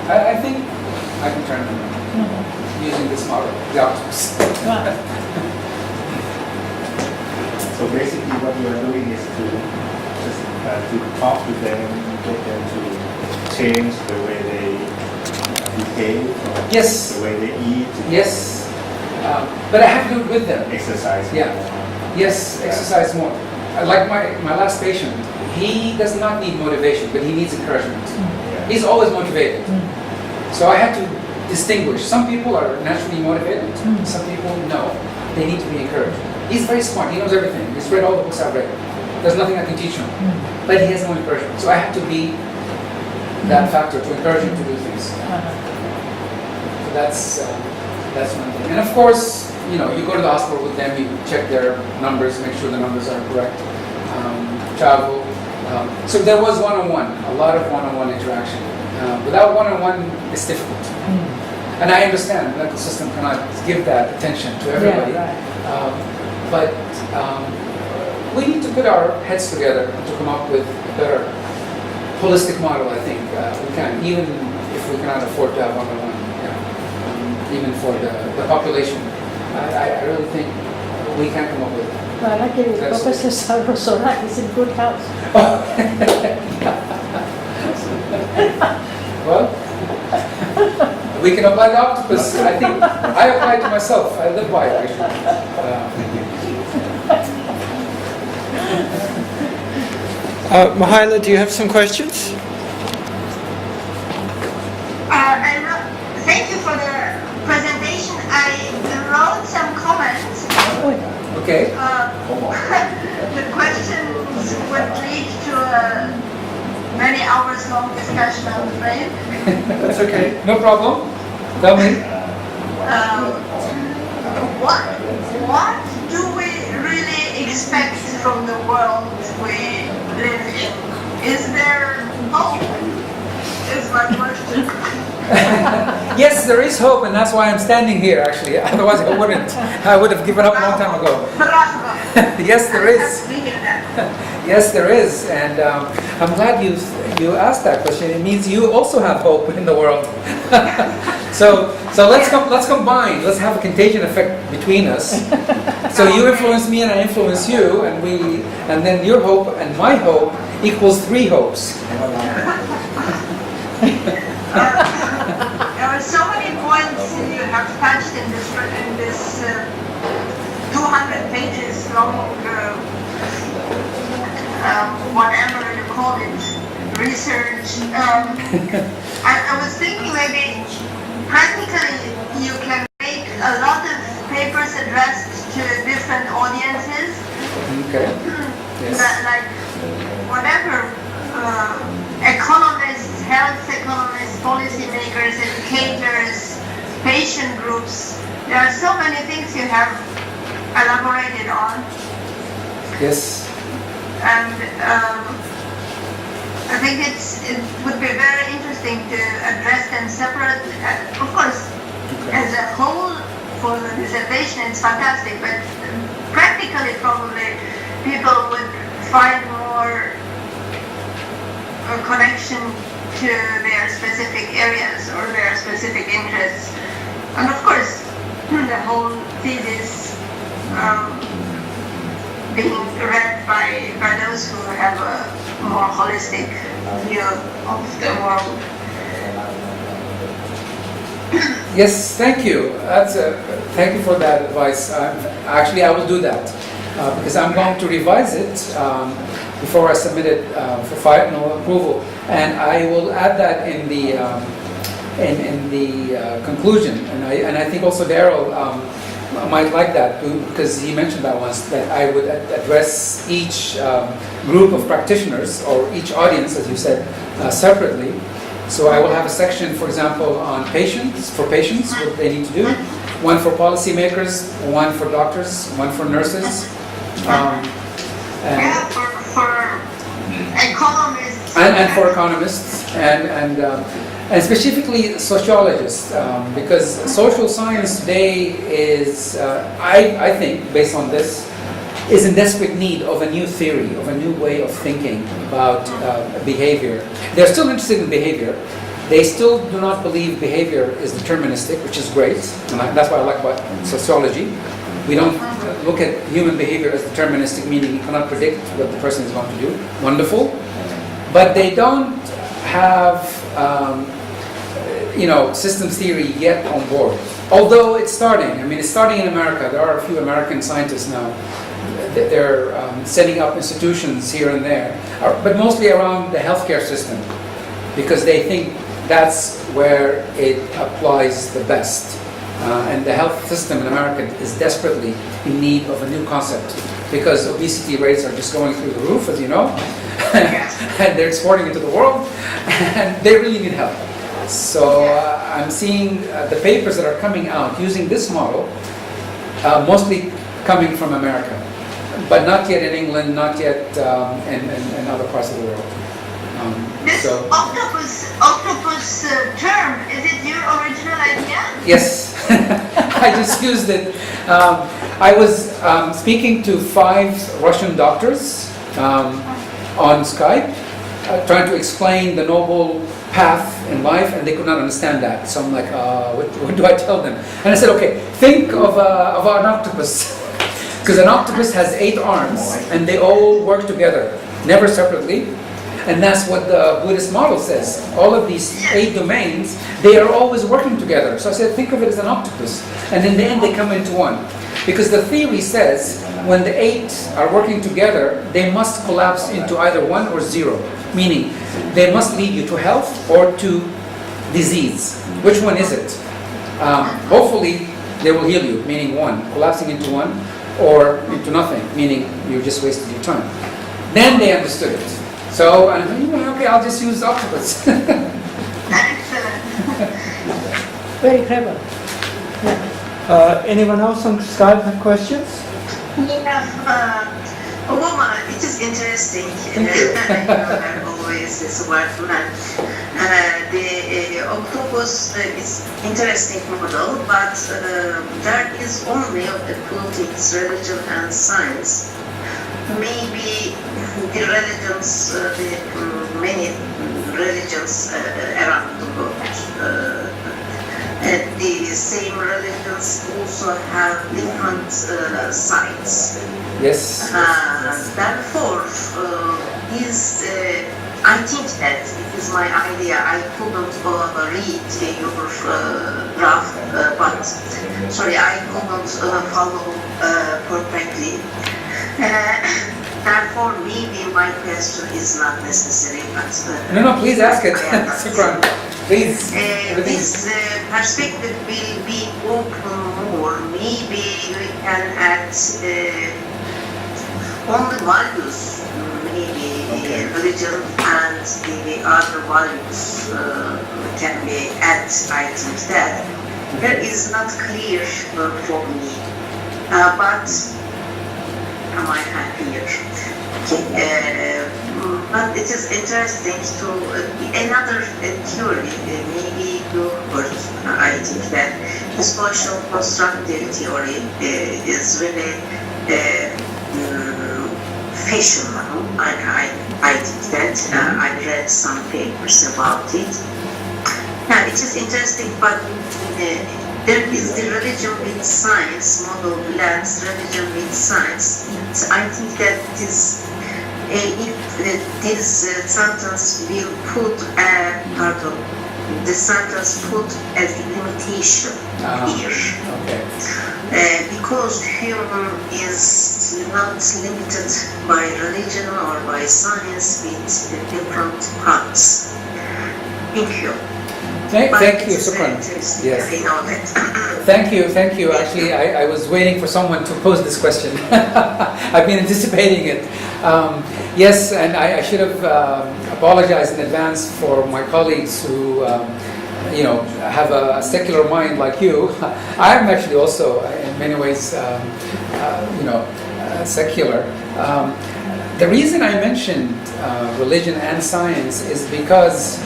I think I can turn him around using this model, the Octopus. Right. So basically what you are doing is to just to talk to them, get them to change the way they behave, or Yes. the way they eat, Yes. But I have to do it with them. exercise. Yeah. Yes, exercise more. Like my last patient, he does not need motivation, but he needs encouragement. Yeah. He's always motivated. So I had to distinguish. Some people are naturally motivated. Some people, no. They need to be encouraged. He's very smart. He knows everything. He's read all the books I've read. There's nothing I can teach him. But he has no encouragement. So I have to be that factor to encourage him to do things. So that's one thing. And of course, you go to the hospital with them, you check their numbers, make sure the numbers are correct. Travel. So there was one-on-one, a lot of one-on-one interaction. Without one-on-one, it's difficult. And I understand the medical system cannot give that attention to everybody. Yeah, right. But we need to put our heads together to come up with a better holistic model, I think. We can, even if we cannot afford to have one-on-one, even for the population. I really think we can come up with it. Well, luckily, That's- Professor Rajhkan is in good health. Well, we can apply the Octopus. I think I apply it to myself. I live by it, actually. Mahaila, do you have some questions? Thank you for the presentation. I wrote some comments. Okay. The questions would lead to a many hours long discussion, I'm afraid. That's okay. No problem. Tell me. What do we really expect from the world we live in? Is there hope? Is my question. Yes, there is hope, and that's why I'm standing here, actually. Otherwise, I wouldn't. I would have given up a long time ago. Yes, there is. Yes, there is, and I'm glad you asked that question. It means you also have hope in the world. So let's combine. Let's have a contagion effect between us. So you influence me, and I influence you, and then your hope and my hope equals 3 hopes. There are so many points you have touched in this 200 pages long, whatever you call it, research. I was thinking maybe practically you can make a lot of papers addressed to different audiences. Okay. Yes. Like whatever. Economists, health economists, policymakers, educators, patient groups. There are so many things you have elaborated on. Yes. And I think it would be very interesting to address them separate. Of course, as a whole for the dissertation it's fantastic, but practically probably people would find more a connection to their specific areas or their specific interests. And of course, the whole thesis being read by those who have a more holistic view of the world. Yes, thank you. Thank you for that advice. Actually, I will do that because I'm going to revise it. before I submit it for final approval. And I will add that in the conclusion. And I think also Daryl might like that because he mentioned that once, that I would address each group of practitioners or each audience, as you said, separately. So I will have a section, for example, on patients, what they need to do, one for policymakers, one for doctors, one for nurses, Yeah, for economists. and for economists, and specifically sociologists, because social science today is, I think, based on this, is in desperate need of a new theory, of a new way of thinking about behavior. They're still interested in behavior. They still do not believe behavior is deterministic, which is great, and that's what I like about sociology. We don't look at human behavior as deterministic, meaning you cannot predict what the person is going to do. Wonderful. But they don't have systems theory yet on board. Although it's starting. I mean, it's starting in America. There are a few American scientists now. They're setting up institutions here and there, but mostly around the healthcare system, because they think that's where it applies the best. And the health system in America is desperately in need of a new concept, because obesity rates are just going through the roof, as you know, and they're exporting it to the world, and they really need help. So I'm seeing the papers that are coming out using this model, mostly coming from America, but not yet in England, not yet in other parts of the world. This octopus term, is it your original idea? Yes, I just used it. I was speaking to 5 Russian doctors on Skype, trying to explain the noble path in life, and they could not understand that. So I'm like, what do I tell them? And I said, okay, think of an octopus, because an octopus has 8 arms, and they all work together, never separately. And that's what the Buddhist model says. All of these 8 domains, they are always working together. So I said, think of it as an octopus. And in the end, they come into one. Because the theory says, when the 8 are working together, they must collapse into either 1 or 0. Meaning, they must lead you to health or to disease. Which one is it? Hopefully, they will heal you, meaning 1. Collapsing into 1, or into nothing, meaning you just wasted your time. Then they understood it. So, and I'm thinking, okay, I'll just use octopus. Excellent. Very clever. Anyone else on Skype have questions? Yeah, Obama, it is interesting. I'm always this word. The octopus is interesting model, but there is only politics, religion, and science. Maybe the religions, many religions around the world, the same religions also have different sides. Yes. Therefore, I think that it is my idea. I couldn't read your draft, but sorry, I couldn't follow perfectly. Therefore, maybe my question is not necessary, but... No, please ask it. Shukran. Please. This perspective will be open more. Maybe we can add on the values, maybe religion and the other values can be added. I think that that is not clear for me, but am I happier? But it is interesting to another theory, maybe you heard. I think that the social constructive theory is really fashionable. I think that I read some papers about it. It is interesting, but there is the religion with science model blends religion with science. I think that this, if this sentence will put the sentence put as limitation here. Okay. Because human is not limited by religion or by science with different parts. Thank you. Thank you, Sukran. Yes. I know that. Thank you. Actually, I was waiting for someone to pose this question. I've been anticipating it. Yes, and I should have apologized in advance for my colleagues who, have a secular mind like you. I'm actually also, in many ways, secular. The reason I mentioned religion and science is because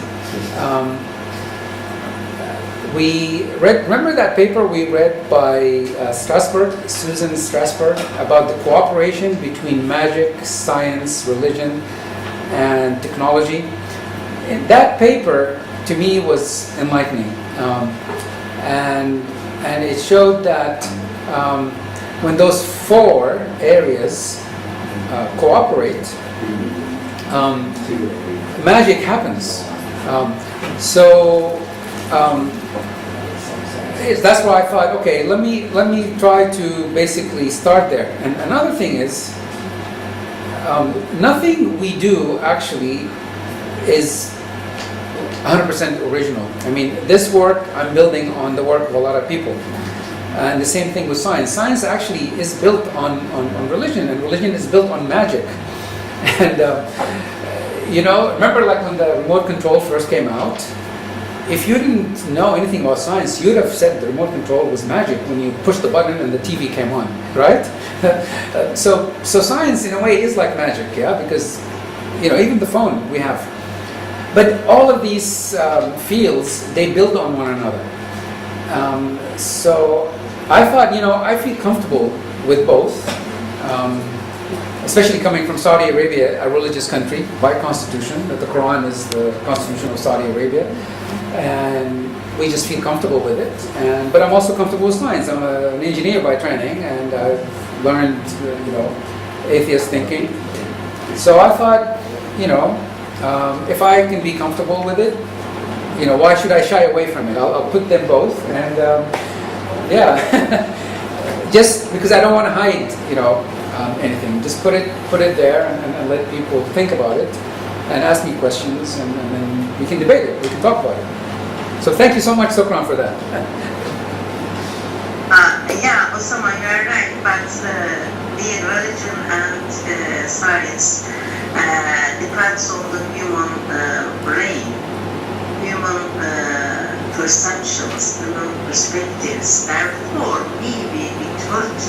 remember that paper we read by Susan Strasberg, about the cooperation between magic, science, religion, and technology? And that paper, to me, was enlightening. And it showed that when those four areas cooperate, magic happens. That's why I thought, okay, let me try to basically start there. And another thing is, nothing we do actually is 100% original. I mean, this work I'm building on the work of a lot of people. And the same thing with science. Science actually is built on religion, and religion is built on magic. And remember like when the remote control first came out? If you didn't know anything about science, you'd have said the remote control was magic when you pushed the button and the TV came on, right? So science in a way is like magic, yeah, because even the phone we have. But all of these fields, they build on one another. So I thought, I feel comfortable with both, especially coming from Saudi Arabia, a religious country by constitution, that the Quran is the constitution of Saudi Arabia. And we just feel comfortable with it. But I'm also comfortable with science. I'm an engineer by training, and I've learned, atheist thinking. So I thought, if I can be comfortable with it, why should I shy away from it? I'll put them both, and just because I don't want to hide, anything. Just put it there and let people think about it and ask me questions, and then we can debate it. We can talk about it. So thank you so much, Sukran, for that. Osama, you are right, but the religion and science depends on the human brain, human perceptions, human perspectives. Therefore, maybe the third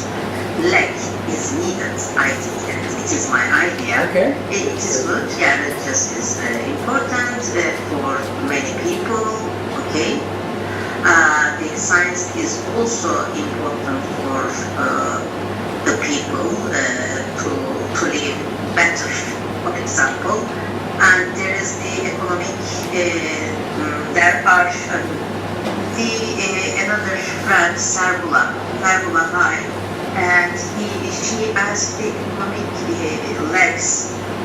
leg is needed. I think it is my idea. Okay. It is good. Religious is important for many people. Okay. The science is also important for the people to live better, for example. And there is the economic, there are another friend, Sarbula Hai, and she asked the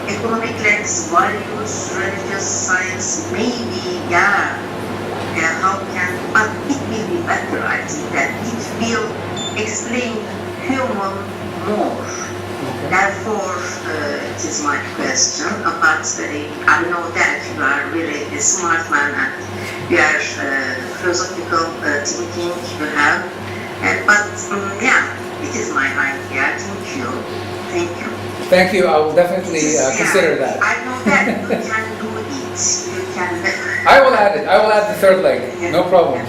economic legs, values, religious science, maybe, how can, but it will be better, I think, that it will explain human more. Therefore, it is my question, but I know that you are really a smart man and you are philosophical thinking you have, but it is my idea. Thank you. Thank you. I will definitely consider that. I know that you can do it. You can. I will add it. I will add the third leg. No problem.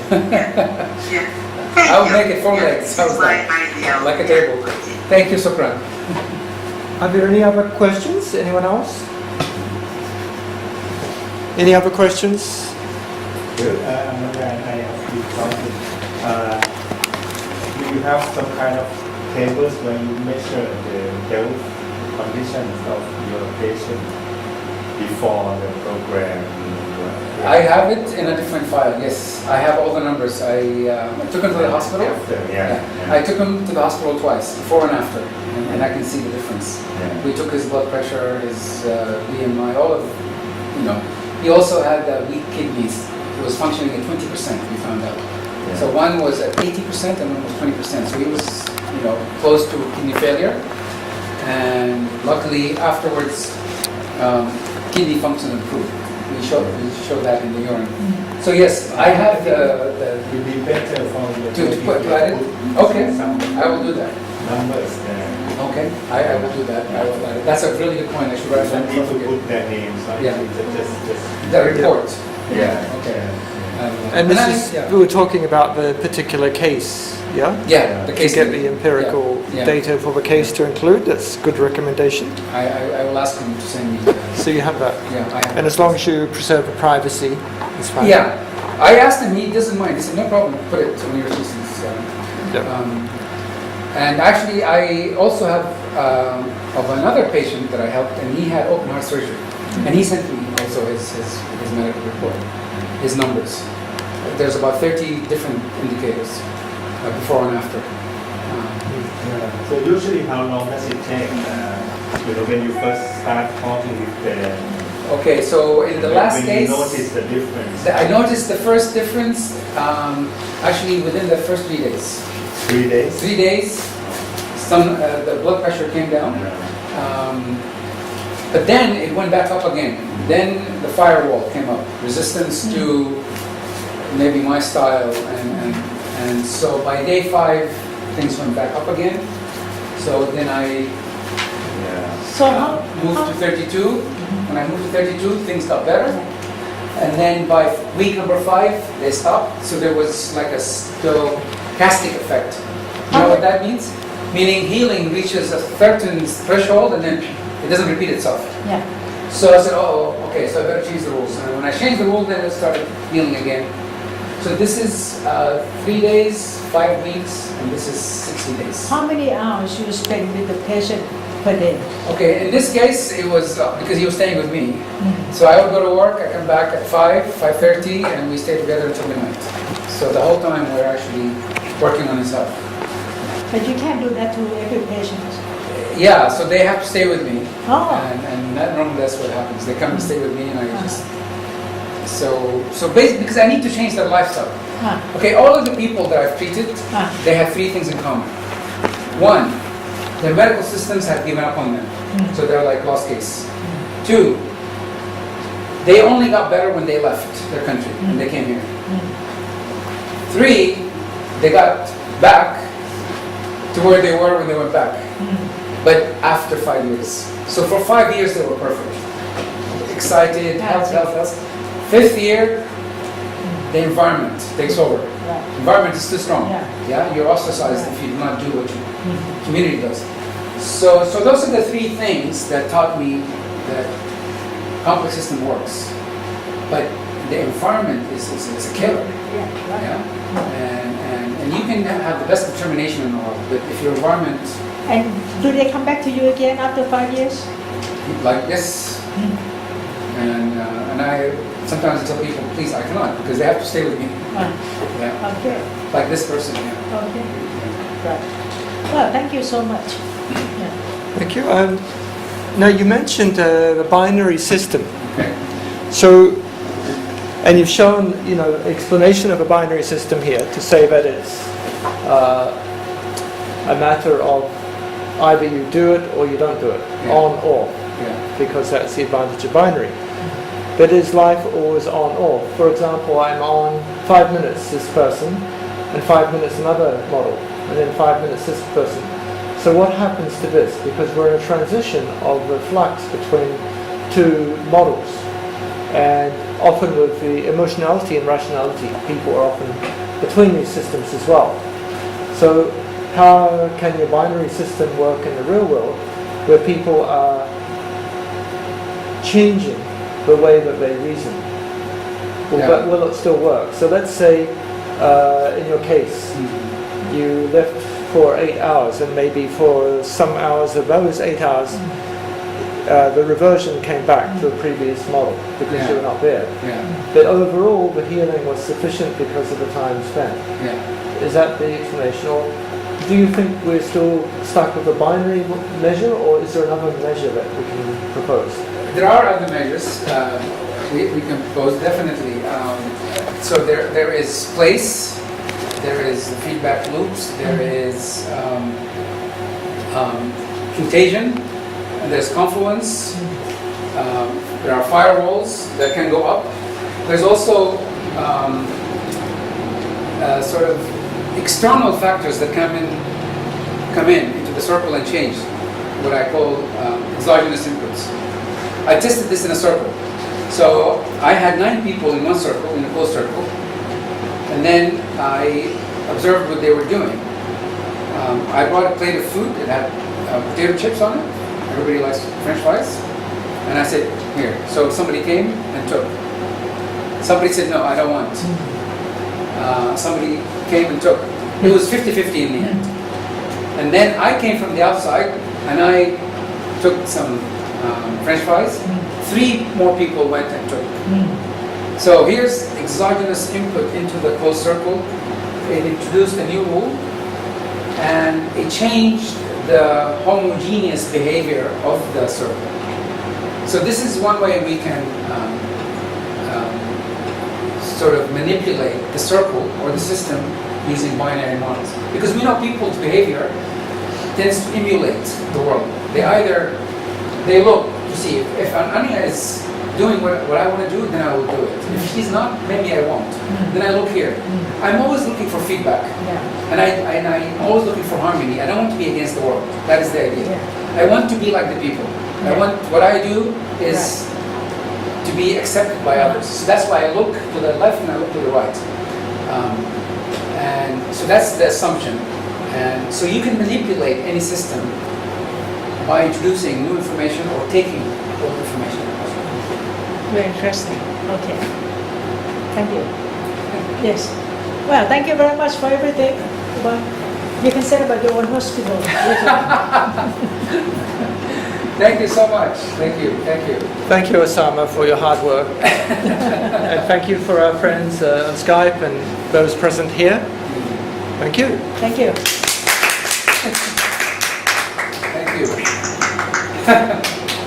I will make it 4 legs. How's that? Idea. Like a table. Thank you, Sukran. Are there any other questions? Anyone else? Any other questions? Good. I have a question. Do you have some kind of tables when you measure the health conditions of your patient before the program? I have it in a different file, yes. I have all the numbers. I took him to the hospital. I took him to the hospital twice, before and after, and I can see the difference. Yeah. We took his blood pressure, his BMI, all of, he also had weak kidneys. was functioning at 20%, we found out. Yeah. So one was at 80% and one was 20%. So he was, close to kidney failure. And luckily, afterwards, kidney function improved. We showed that in the urine. So yes, I have the It would be better for the to put that in. Okay, I will do that. numbers there. Okay, I will do that. I will, that's a really good point. I should write Some that people down. put their names, right? Yeah. Just The report. yeah. Okay. And then this is, yeah. we were talking about the particular case, yeah? Yeah, the To case. get the empirical Yeah. data for the case to include, that's a good recommendation. I will ask him to send me. So you have that. Yeah, I have. And as long as you preserve the privacy, it's fine. Yeah, I asked him. He doesn't mind. He said no problem. Put it on your thesis. Yeah. And actually, I also have of another patient that I helped, and he had open heart surgery, and he sent me also his medical report, his numbers. There's about 30 different indicators before and after. So usually how long does it take, when you first start talking with the... Okay, so in the last when case, you notice the difference? I noticed the first difference actually within the first 3 days. 3 days? 3 days, the blood pressure came down. But then it went back up again. Then the firewall came up, resistance to maybe my style, and so by day 5 things went back up again. So then I So how moved to 32. When I moved to 32, things got better. And then by week number 5, they stopped. So there was like a stochastic effect. You know what that means? Meaning healing reaches a certain threshold and then it doesn't repeat itself. Yeah. So I said, oh, okay, so I better change the rules. And when I changed the rule, then it started healing again. So this is 3 days, 5 weeks, and this is 60 days. How many hours you spend with the patient per day? Okay, in this case, it was because he was staying with me. So I would go to work, I come back at 5:30, and we stay together until midnight. So the whole time we're actually working on his health. But you can't do that to every patient. Yeah, so they have to stay with me. Oh. And normally that's what happens. They come and stay with me, and I just... So basically, because I need to change their lifestyle. Okay, all of the people that I've treated, they have 3 things in common. 1, their medical systems have given up on them. So they're like lost case. 2, they only got better when they left their country, when they came here. 3, they got back to where they were when they went back. But after 5 years. So for 5 years they were perfect. Excited, health. 5th year, the environment takes over. Environment is too strong. Yeah, you're ostracized if you do not do what your community does. So those are the 3 things that taught me that complex system works. But the environment is a killer. Yeah? And you can have the best determination in the world, but if your environment... And do they come back to you again after 5 years? Like this, and I sometimes tell people, please, I cannot, because they have to stay with me. Yeah. Okay. Like this person, yeah. Okay. Right. Well, thank you so much. Thank you. Now you mentioned the binary system. Okay. So, and you've shown, explanation of a binary system here to say that it's a matter of either you do it or you don't do it, on off, because that's the advantage of binary. But is life always on off? For example, I'm on 5 minutes this person, and 5 minutes another model, and then 5 minutes this person. So what happens to this? Because we're in a transition of the flux between 2 models, and often with the emotionality and rationality, people are often between these systems as well. So how can your binary system work in the real world where people are changing the way that they reason? Will it still work? So let's say in your case, you left for 8 hours, and maybe for some hours of those 8 hours, the reversion came back to the previous model because you were not there. But overall, the healing was sufficient because of the time spent. Is that the explanation? Or do you think we're still stuck with a binary measure, or is there another measure that we can propose? There are other measures we can propose, definitely. So there is place, there is feedback loops, there is contagion, and there's confluence. There are firewalls that can go up. There's also sort of external factors that come in into the circle and change what I call exogenous inputs. I tested this in a circle. So I had 9 people in one circle, in a closed circle, and then I observed what they were doing. I brought a plate of food that had potato chips on it. Everybody likes French fries. And I said, here. So somebody came and took. Somebody said, no, I don't want. Somebody came and took. It was 50-50 in the end. And then I came from the outside and I took some French fries. 3 more people went and took. So here's exogenous input into the closed circle. It introduced a new rule and it changed the homogeneous behavior of the circle. So this is one way we can sort of manipulate the circle or the system using binary models. Because we know people's behavior tends to emulate the world. They look to see if Anya is doing what I want to do, then I will do it. If she's not, maybe I won't. Then I look here. I'm always looking for feedback. And I'm always looking for harmony. I don't want to be against the world. That is the idea. I want to be like the people. I want, what I do is to be accepted by others. So that's why I look to the left and I look to the right. And so that's the assumption. And so you can manipulate any system by introducing new information or taking old information. Very interesting. Okay. Thank you. Yes. Well, thank you very much for everything. Well, you can set up your own hospital. Thank you so much. Thank you. Thank you. Thank you, Osama, for your hard work. And thank you for our friends on Skype and those present here. Thank you. Thank you. Thank you.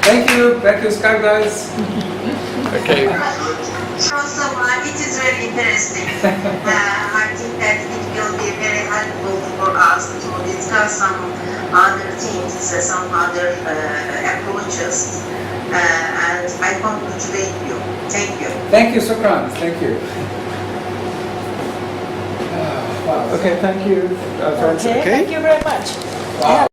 Thank you. Thank you, Skype guys. Okay. Also, it is very interesting. I think that it will be very helpful for us to discuss some other things, some other approaches. And I congratulate you. Thank you. Thank you, Sukran. Thank you. Wow. Okay, thank you, friends. Okay, Okay. thank you very much. Wow.